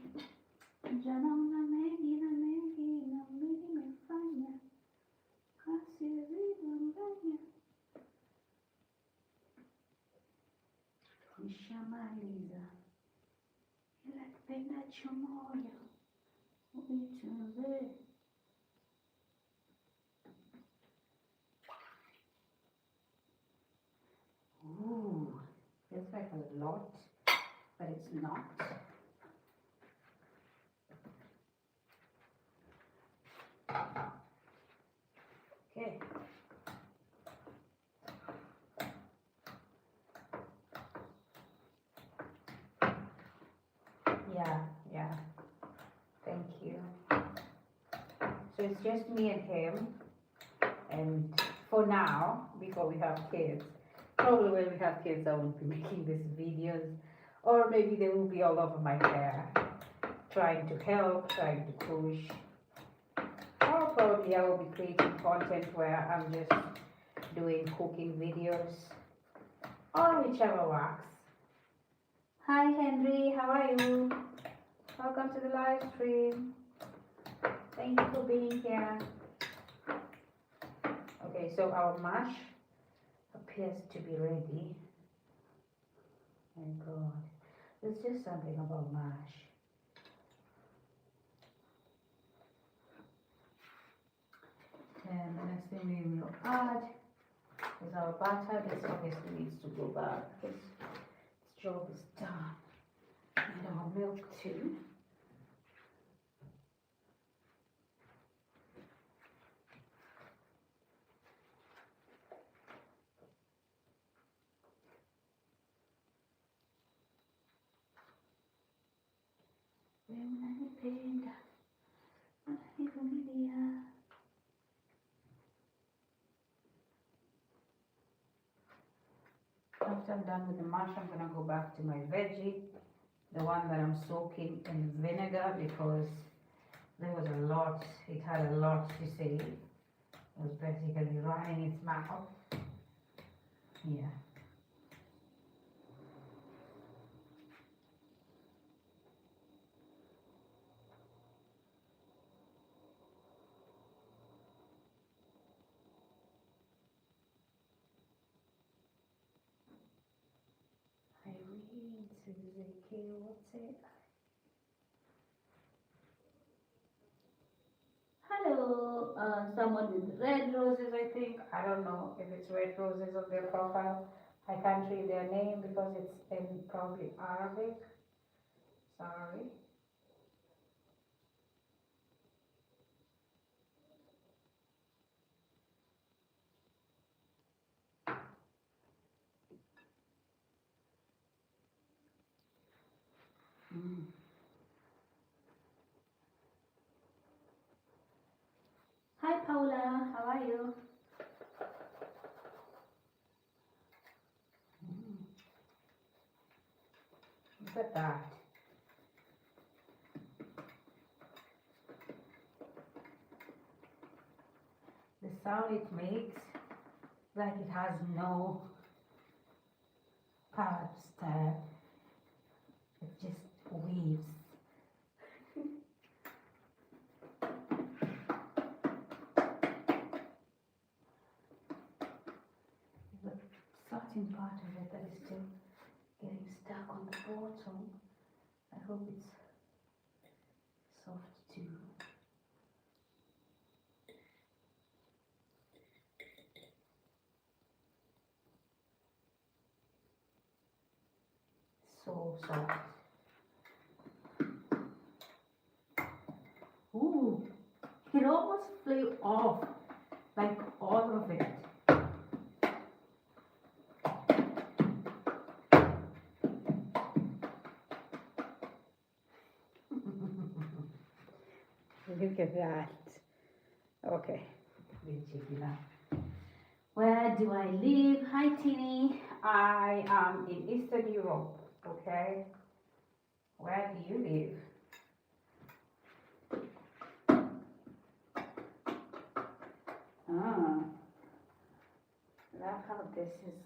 Jana una menina, menina, menina, fanya. Kasi vidambanya. Nishamaliza. Ila kipenda chumoyo. Uitunze. Ooh, feels like a lot, but it's not. Okay. Yeah. Thank you. So it's just me and him, and for now, before we have kids, probably when we have kids, I won't be making these videos, or maybe they will be all over my hair, trying to help, trying to push, or probably I will be creating content where I'm just doing cooking videos, or whichever works. Hi Henry, how are you? Welcome to the live stream. Thank you for being here. Okay, so our mash appears to be ready. My God, there's just something about mash. And the next thing we will add is our butter. This obviously needs to go back because this job is done. And our milk too. After I'm done with the mash, I'm gonna go back to my veggie, the one that I'm soaking in vinegar because there was a lot, it had a lot to say. It was basically running its mouth. Yeah. Irene, Suzuki, what's it? Hello, someone with red roses, I think. I don't know if it's red roses on their profile. I can't read their name because it's in probably Arabic. Sorry. Mm. Hi Paula, how are you? Mm. Look at that. The sound it makes, like it has no parts there. It just weaves. The certain part of it that is still getting stuck on the bottom. I hope it's soft too. So soft. Ooh, it almost flew off, like all of it. Look at that. Okay, we'll check it out. Where do I live? Hi, Tini. I am in Eastern Europe. Okay. Where do you live? Ah, love how this is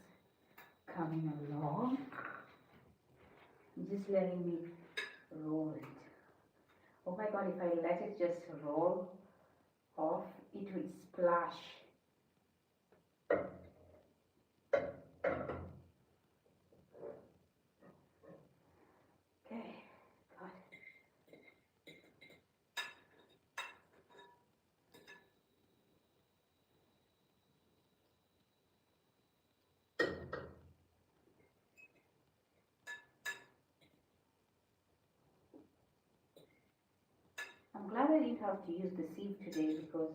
coming along. Just letting me roll it. Oh my god, if I let it just roll off, it would splash. Okay, God. I'm glad I didn't have to use the sieve today because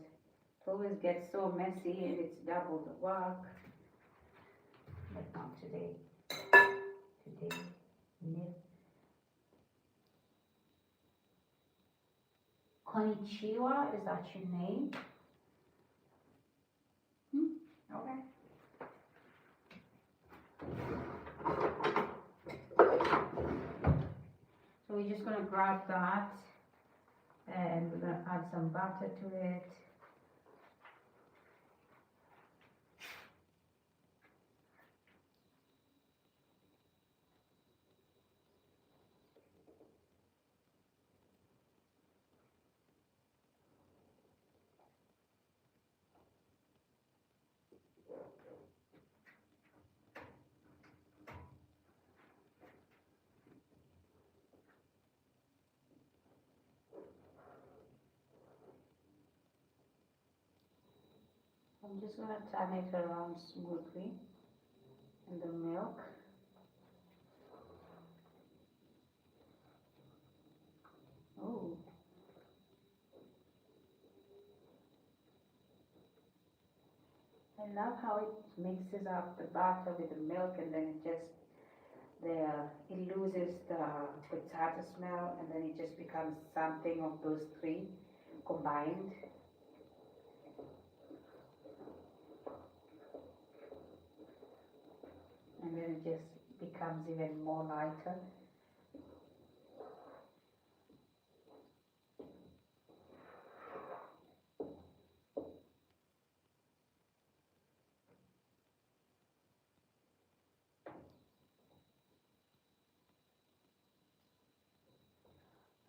it always gets so messy and it's double the work. But not today. Today, no. Konnichiwa, is that your name? Okay. So we're just gonna grab that and we're gonna add some butter to it. I'm just gonna turn it around smoothly in the milk. Oh. I love how it mixes up the butter with the milk and then it loses the potato smell and then it just becomes something of those three combined. And then it just becomes even more lighter.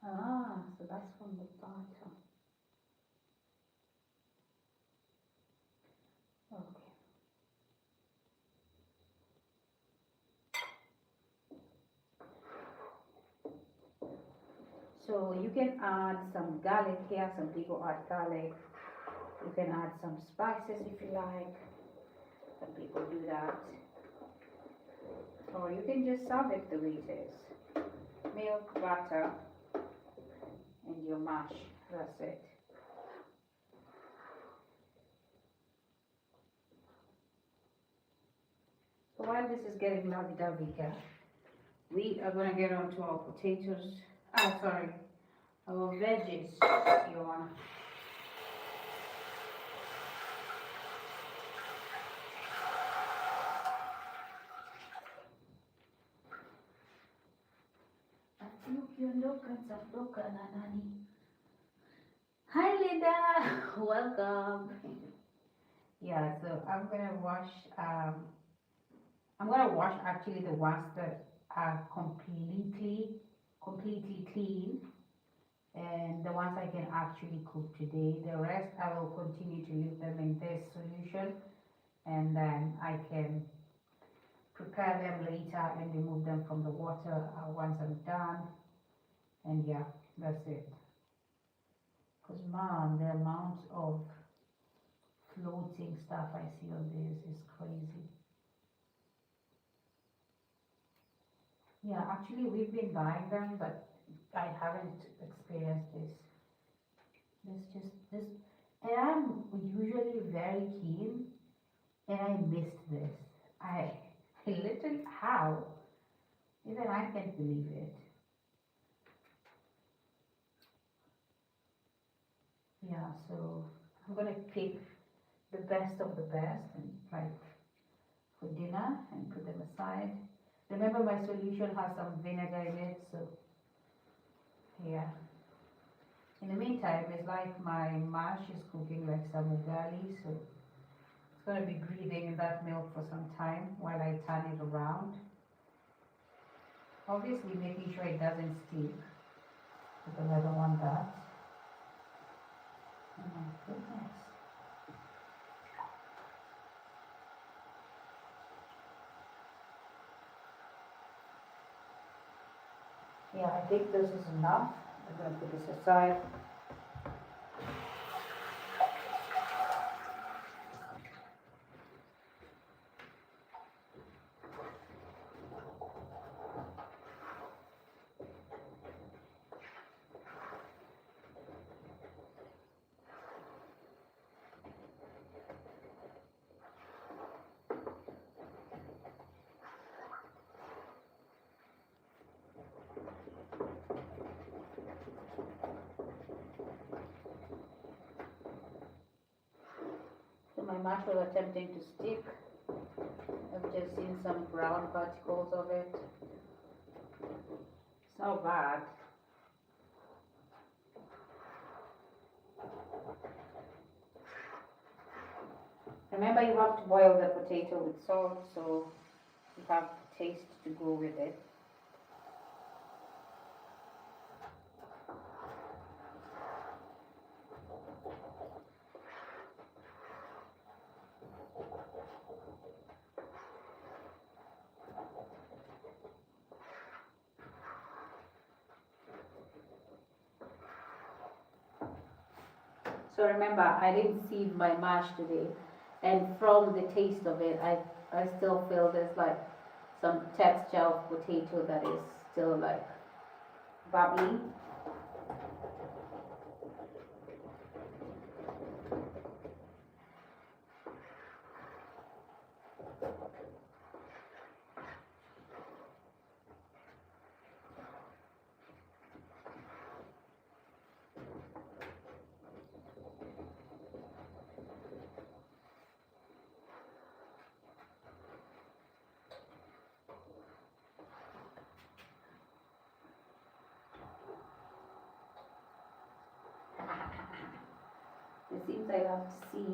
Ah, so that's from the butter. Okay. So you can add some garlic here. Some people add garlic. You can add some spices if you like. Some people do that. Or you can just serve it the way it is. Milk, butter, and your mash. That's it. So while this is getting lovey-dovey here, we are gonna get on to our potatoes. Ah, sorry, our veggies, Joanna. Ati ukiondoka nitaondoka na nani? Hi Linda, welcome. Yeah, so I'm gonna wash actually the ones that are completely clean, and the ones I can actually cook today. The rest I will continue to leave them in this solution, and then I can prepare them later and remove them from the water once I'm done. And yeah, that's it. Because man, the amount of floating stuff I see on this is crazy. Yeah, actually we've been buying them, but I haven't experienced this, and I'm usually very keen, and I missed this. I literally, how? Even I can't believe it. Yeah, so I'm gonna pick the best of the best and like for dinner and put them aside. Remember my solution has some vinegar in it, so yeah. In the meantime, it's like my mash is cooking like some ugali, so it's gonna be breathing in that milk for some time while I turn it around. Obviously making sure it doesn't stick, because I don't want that. Oh my goodness. Yeah, I think this is enough. I'm gonna put this aside. So my mash was attempting to stick. I've just seen some brown particles of it. It's not bad. Remember, you have to boil the potato with salt, so you have taste to go with it. So remember, I didn't sieve my mash today, and from the taste of it, I still feel there's like some texture of potato that is still like bubbly. It seems I have to see.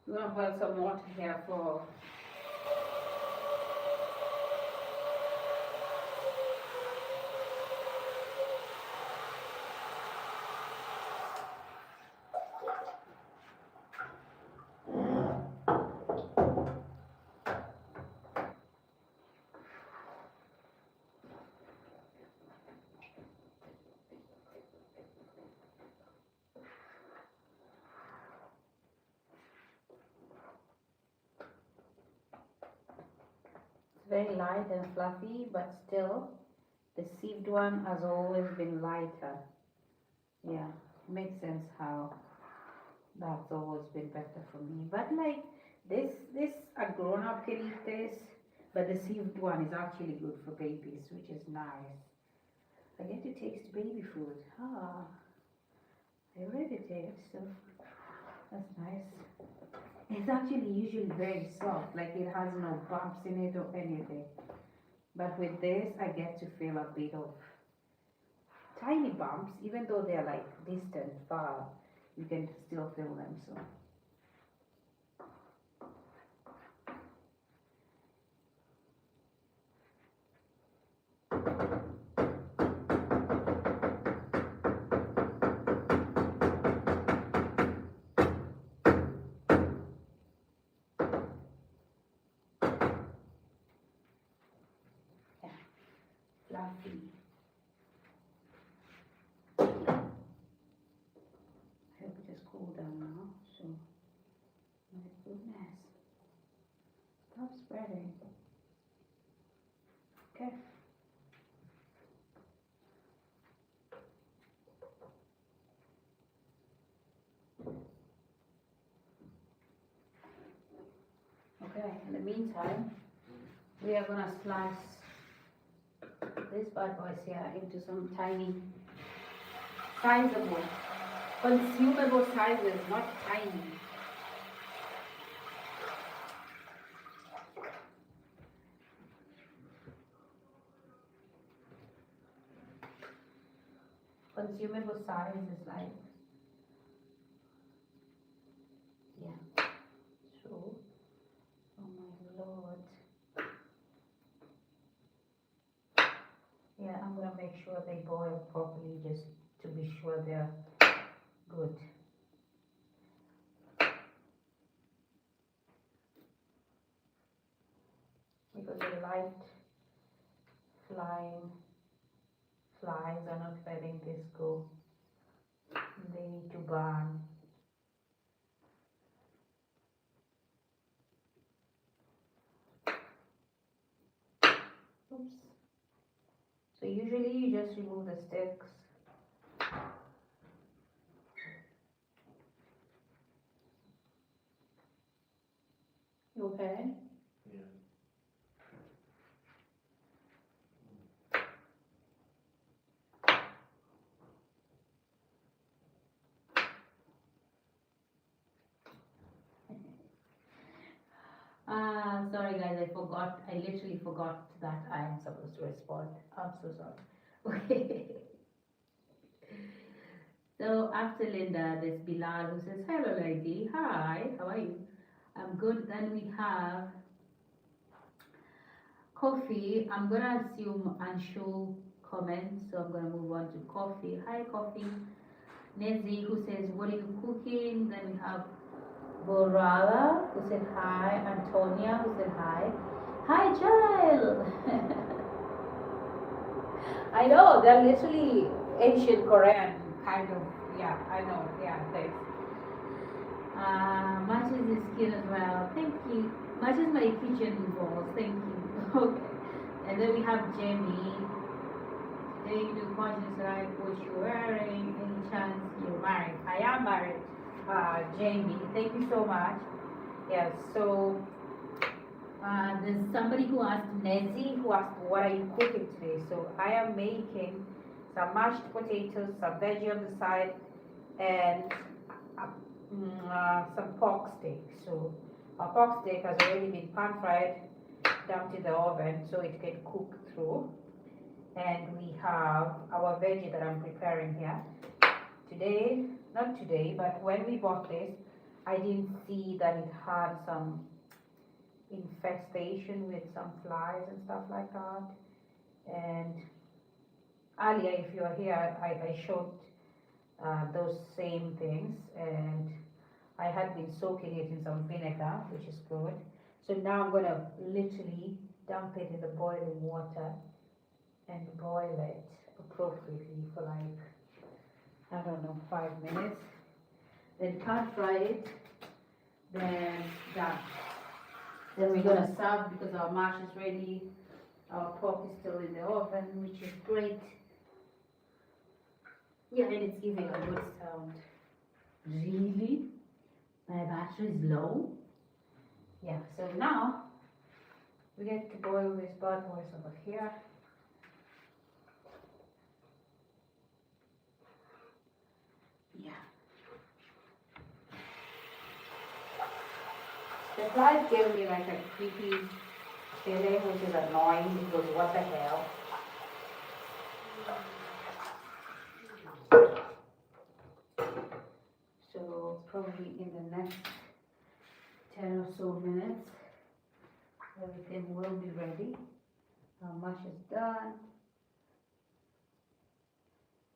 I'm gonna boil some water here for very light and fluffy, but still the sieved one has always been lighter. Yeah, makes sense how that's always been better for me. But like this a grown up can eat this, but the sieved one is actually good for babies, which is nice. I get to taste baby food. Ah, I already did, so that's nice. It's actually usually very soft, like it has no bumps in it or anything. But with this, I get to feel a bit of tiny bumps, even though they're like distant, far, you can still feel them. So. Fluffy. I hope it has cooled down now. So, my goodness. Stop spreading. Okay. Okay, in the meantime, we are gonna slice this bad boys here into some tiny, sizable, consumable sizes, not tiny. Consumable size is like, yeah, so, oh my lord. Yeah, I'm gonna make sure they boil properly just to be sure they're good. Because the light flies are not letting this go. They need to burn. Oops. So usually you just remove the sticks. You okay? Yeah. Sorry guys, I literally forgot that I am supposed to respond. I'm so sorry. Okay. So after Linda, there's Bilal who says, hello lady, hi, how are you? I'm good. Then we have Coffee. I'm gonna assume Anshu comments, so I'm gonna move on to Coffee. Hi Coffee. Nezi who says, what are you cooking? Then we have Borala who said hi. Antonia who said hi. Hi Jael. I know, they're literally ancient Korean kind of, yeah, I know, yeah, thanks. Matches his skin as well, thank you. Matches my kitchen balls, thank you. Okay. And then we have Jamie. Today you do conscious right, what you're wearing, any chance you're married. I am married, Jamie, thank you so much. Yes, so there's somebody who asked, Nezzy, who asked, what are you cooking today? So I am making some mashed potatoes, some veggie on the side, and some pork steak. So our pork steak has already been pan fried, dumped in the oven so it can cook through. And we have our veggie that I'm preparing here. Today, not today, but when we bought this, I didn't see that it had some infestation with some flies and stuff like that. And earlier, if you are here, I showed those same things, and I had been soaking it in some vinegar, which is good. So now I'm gonna literally dump it in the boiling water and boil it appropriately for like, I don't know, 5 minutes. Then pan fry it, then done. Then we're gonna serve because our mash is ready. Our pork is still in the oven, which is great. Yeah, and it's giving a good sound. Really? My battery is low? Yeah, so now we get to boil this bad boys over here. Yeah. The flies gave me like a creepy feeling, which is annoying because what the hell? So probably in the next 10 or so minutes, everything will be ready. Our mash is done.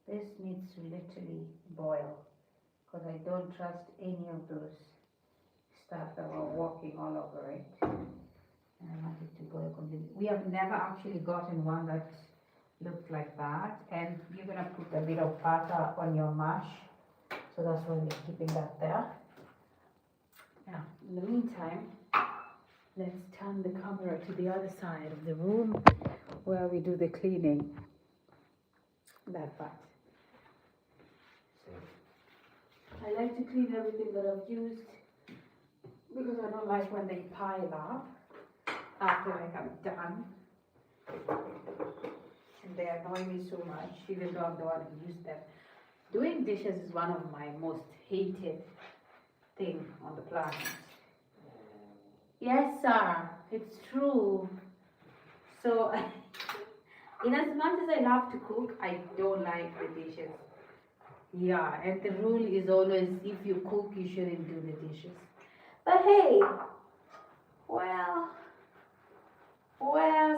This needs to literally boil because I don't trust any of those stuff that were walking all over it. And I want it to boil completely. We have never actually gotten one that looked like that. And you're gonna put a bit of butter on your mash. So that's why we're keeping that there. Now, in the meantime, let's turn the camera to the other side of the room where we do the cleaning. That part. So, I like to clean everything that I've used because I don't like when they pile up after like I'm done. And they annoy me so much, even though I'm the one who used them. Doing dishes is one of my most hated thing on the planet. Yes, sir, it's true. So, in as much as I love to cook, I don't like the dishes. Yeah, and the rule is always if you cook, you shouldn't do the dishes. But hey, well,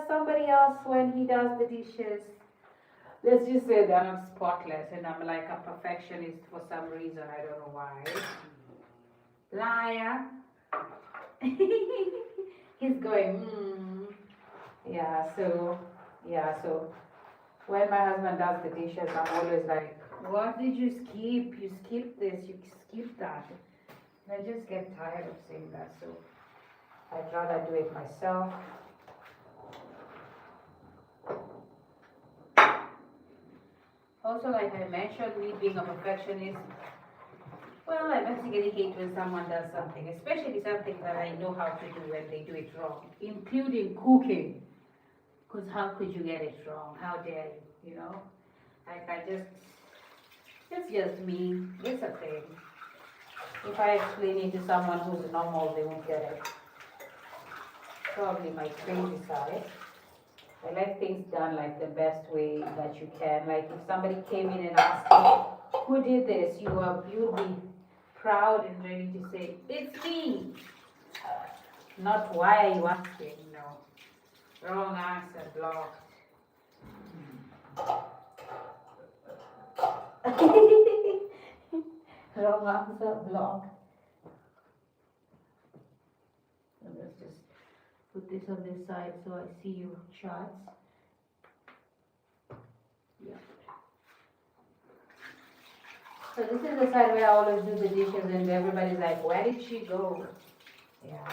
somebody else when he does the dishes, let's just say they're not spotless, and I'm like a perfectionist for some reason, I don't know why. Liar. He's going, Yeah, so when my husband does the dishes, I'm always like, what did you skip? You skipped this, you skipped that. And I just get tired of saying that, so I'd rather do it myself. Also, like I mentioned, me being a perfectionist, well, I basically hate when someone does something, especially something that I know how to do when they do it wrong, including cooking. Because how could you get it wrong? How dare you, you know? Like it's just me. It's a thing. If I explain it to someone who's normal, they won't get it. Probably my crazy side. I like things done like the best way that you can. Like if somebody came in and asked me, who did this? You'd be proud and ready to say, it's me. Not why are you asking, no. Wrong answer, blocked. Wrong answer, blocked. So let's just put this on this side so I see your charts. Yeah. So this is the side where I always do the dishes and everybody's like, where did she go? Yeah.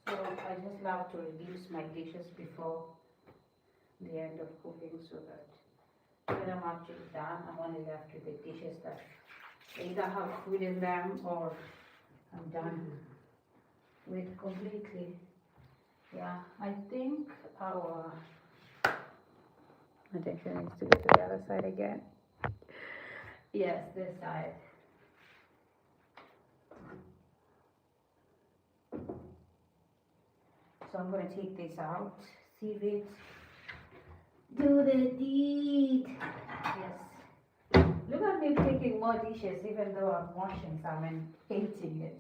So I just love to reduce my dishes before the end of cooking so that when I'm actually done, I'm only left with the dishes that either have food in them or I'm done with completely. Yeah, I think our attention needs to go to the other side again. Yes, this side. So I'm going to take this out, sieve it, do the deed. Yes. Look at me taking more dishes even though I'm washing some and hating it.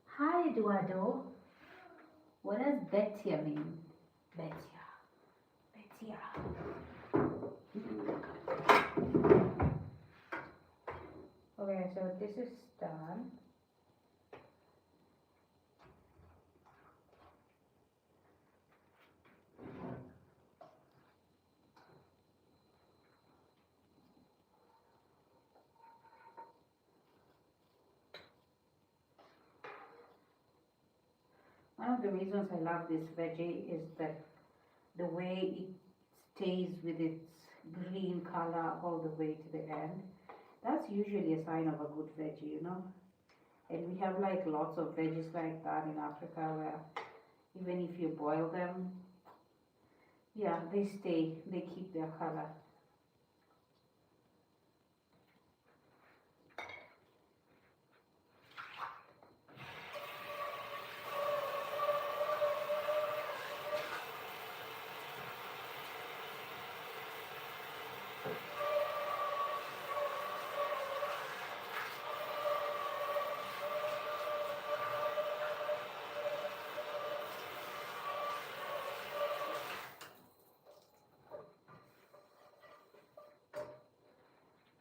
Hi, Eduardo. What does Betty mean? Betia. Betia. Okay, so this is done. One of the reasons I love this veggie is that the way it stays with its green color all the way to the end. That's usually a sign of a good veggie, you know. And we have like lots of veggies like that in Africa where even if you boil them, yeah, they stay, they keep their color.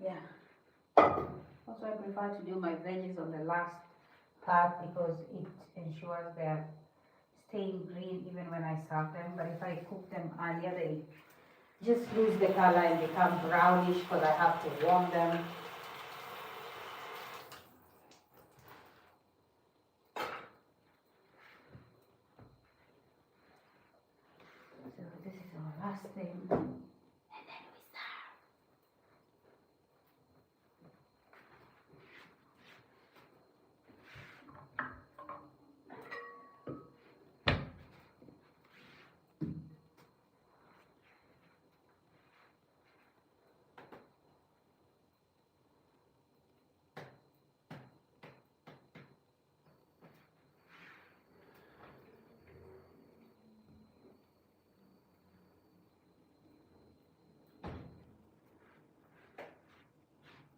Yeah. Also, I prefer to do my veggies on the last part because it ensures they're staying green even when I serve them. But if I cook them earlier, they just lose the color and become brownish because I have to warm them. So this is our last thing. And then we serve.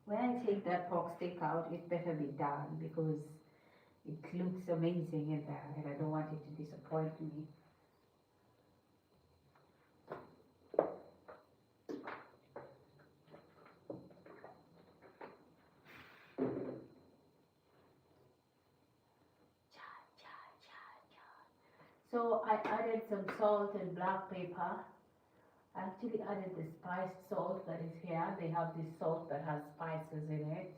When I take that pork steak out, it better be done because it looks amazing in there and I don't want it to disappoint me. So I added some salt and black pepper. I actually added the spiced salt that is here. They have this salt that has spices in it.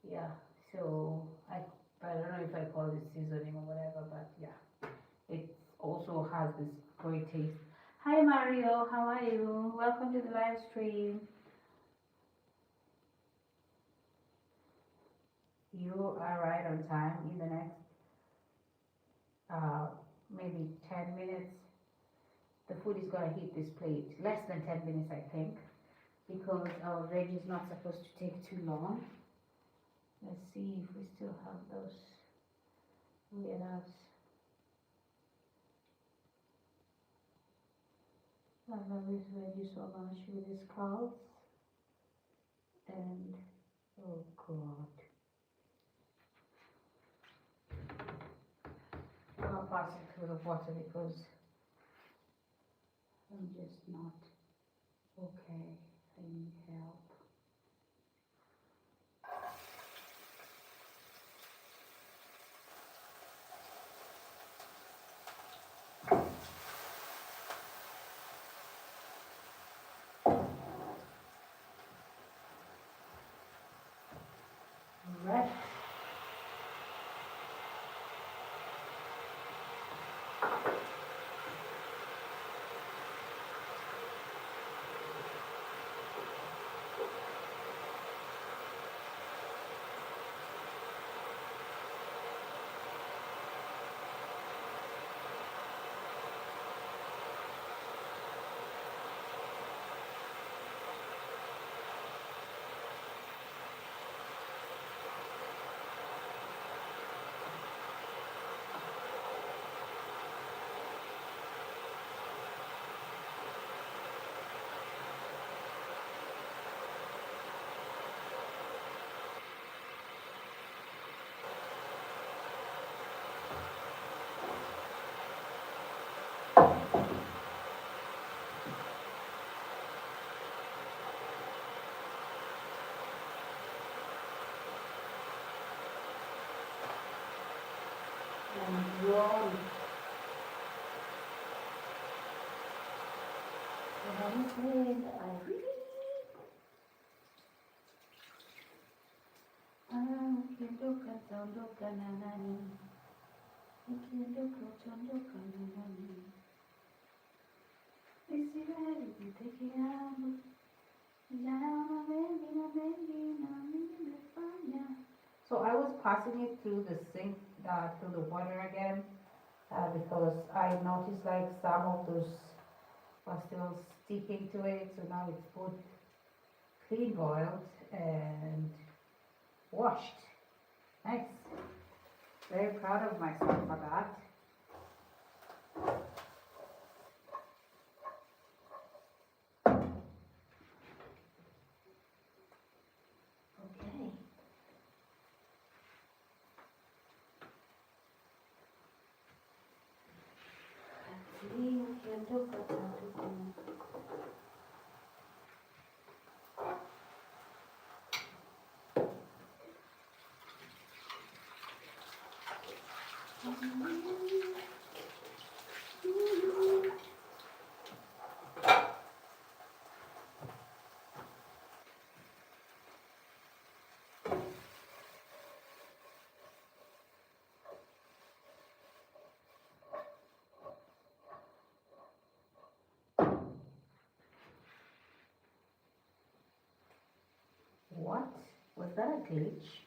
Yeah, so I don't know if I call it seasoning or whatever, but yeah, it also has this great taste. Hi Mario, how are you? Welcome to the live stream. You are right on time. In the next maybe 10 minutes, the food is gonna hit this plate. Less than 10 minutes, I think, because our veg is not supposed to take too long. Let's see if we still have those weirdos. I love this veggie so much with the scallops. And oh god. I'll pass it through the water because I'm just not okay. I need help. Right. and drawn. And I read. Ukiendoka taondoka na nani? Ukiendoka utaondoka na nani? Nisiwezi peke yangu. So I was passing it through the sink, through the water again, because I noticed like some of those are still sticking to it. So now it's put clean, boiled, and washed. Nice. Very proud of myself for that. Okay. Actually, we can do What? Was that a glitch?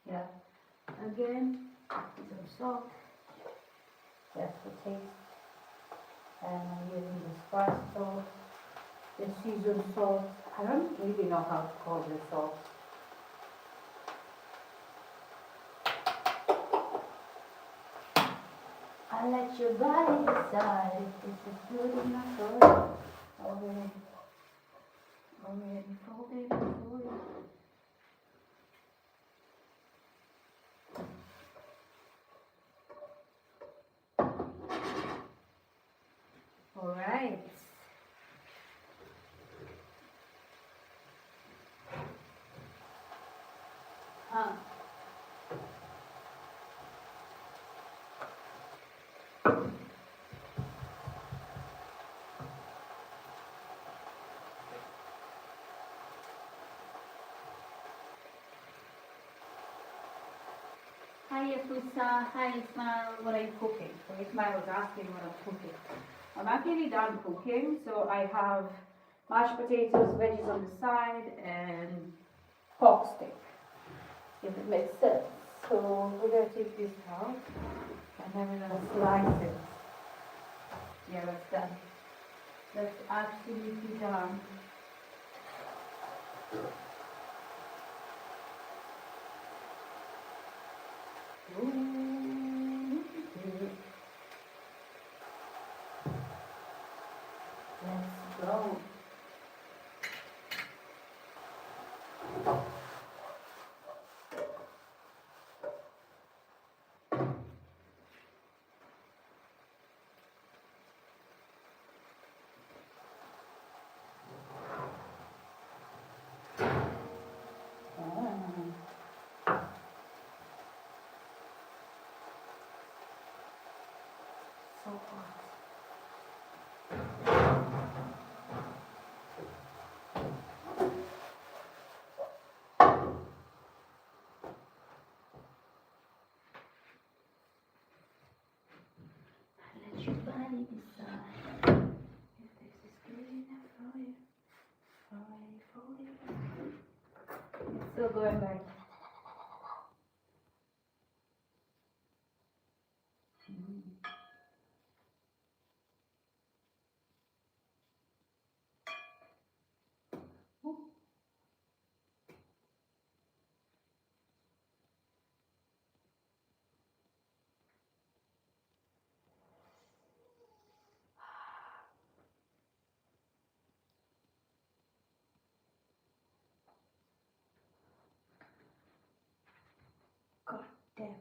Yeah. Again, some salt. Just for taste. And I'm using the spice salt, the seasoned salt. I don't really know how to call this salt. I let your body decide if this is good enough for you. Already folded for you. All right. Hi Afusa, hi Ismail, what are you cooking? So Ismail was asking what I'm cooking. I'm actually done cooking, so I have mashed potatoes, veggies on the side, and pork steak, if it makes sense. So we're going to take this out, and then we're going to slice it. Yeah, that's done. That's absolutely done. Let's go. you decide if this is good enough for you. It's still going like. Oh. God damn it.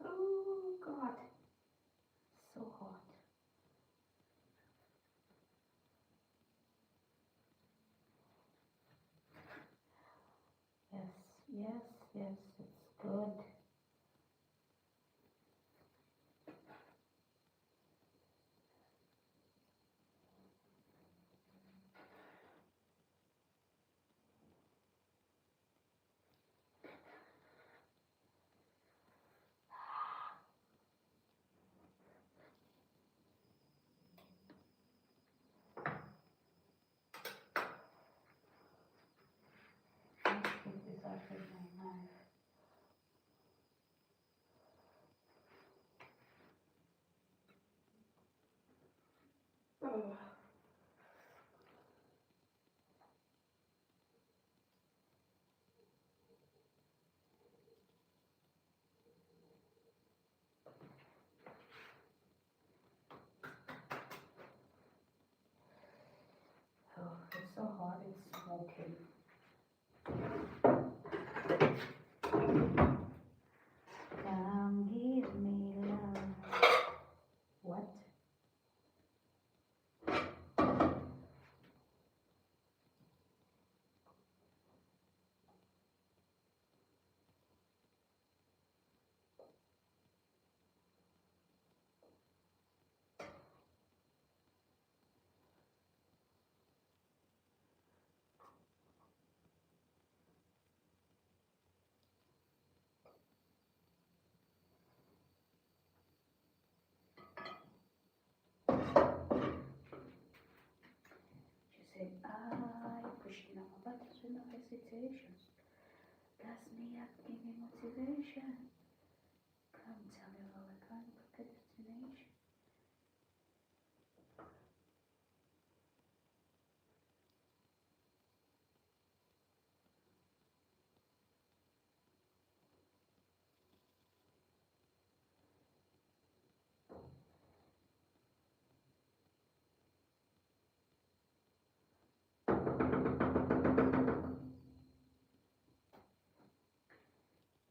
Oh God, so hot. Yes, yes, yes, it's good. Let's take this out with my knife. Oh. Oh, it's so hot, it's smoking. Come give me love. What? She said, I pushing on my buttons with no hesitations. Gas me up, give me motivation. Come tell me where we're going, book a destination.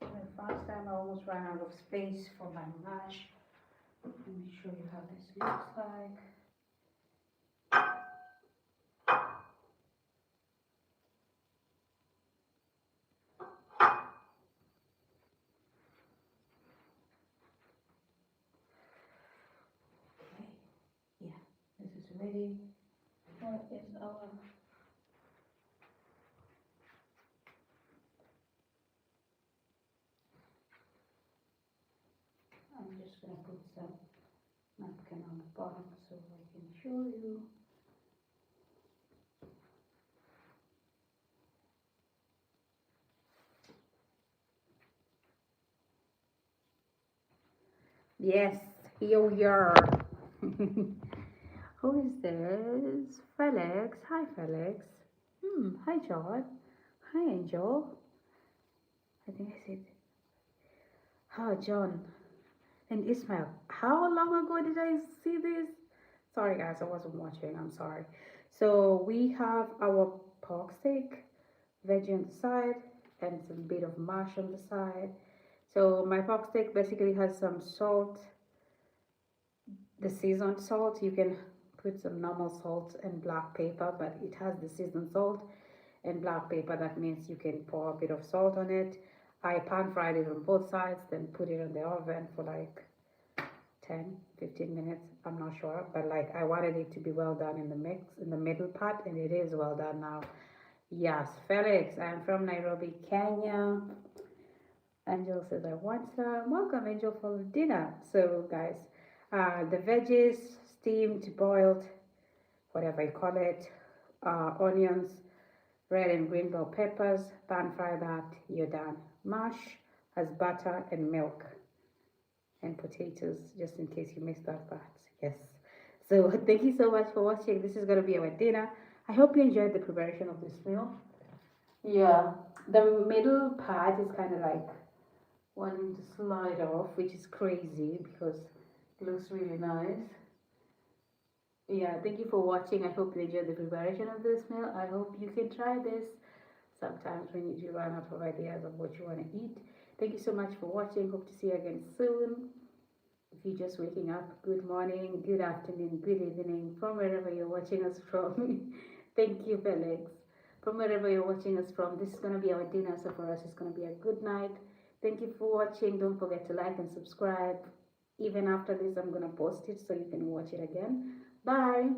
The first time I almost ran out of space for my mash. Let me show you how this looks like. Okay, yeah, this is ready. What is our I'm just gonna put some napkin on the bottom so I can show you. Yes, here we are. Who is this? Felix. Hi, Felix. Hi, John. Hi, Angel. I think I said, hi, John. And Ismail. How long ago did I see this? Sorry, guys, I wasn't watching. I'm sorry. So we have our pork steak, veggie on the side, and some bit of mash on the side. So my pork steak basically has some salt, the seasoned salt. You can put some normal salt and black pepper, but it has the seasoned salt and black pepper. That means you can pour a bit of salt on it. I pan fried it on both sides, then put it in the oven for like 10-15 minutes, I'm not sure, but like I wanted it to be well done in the mix, in the middle part, and it is well done now. Yes, Felix, I'm from Nairobi, Kenya. Angel says, I want some. Welcome, Angel, for dinner. So, guys, the veggies, steamed, boiled, whatever you call it, onions, red and green bell peppers, pan fry that, you're done. Mash has butter and milk and potatoes, just in case you missed that part. Yes. So, thank you so much for watching. This is going to be our dinner. I hope you enjoyed the preparation of this meal. Yeah, the middle part is kind of like wanting to slide off, which is crazy because it looks really nice. Yeah, thank you for watching. I hope you enjoyed the preparation of this meal. I hope you can try this sometimes when you do run out of ideas of what you want to eat. Thank you so much for watching. Hope to see you again soon. If you're just waking up, good morning, good afternoon, good evening from wherever you're watching us from. Thank you, Felix. From wherever you're watching us from, this is going to be our dinner. So for us, it's going to be a good night. Thank you for watching. Don't forget to like and subscribe. Even after this, I'm going to post it so you can watch it again. Bye.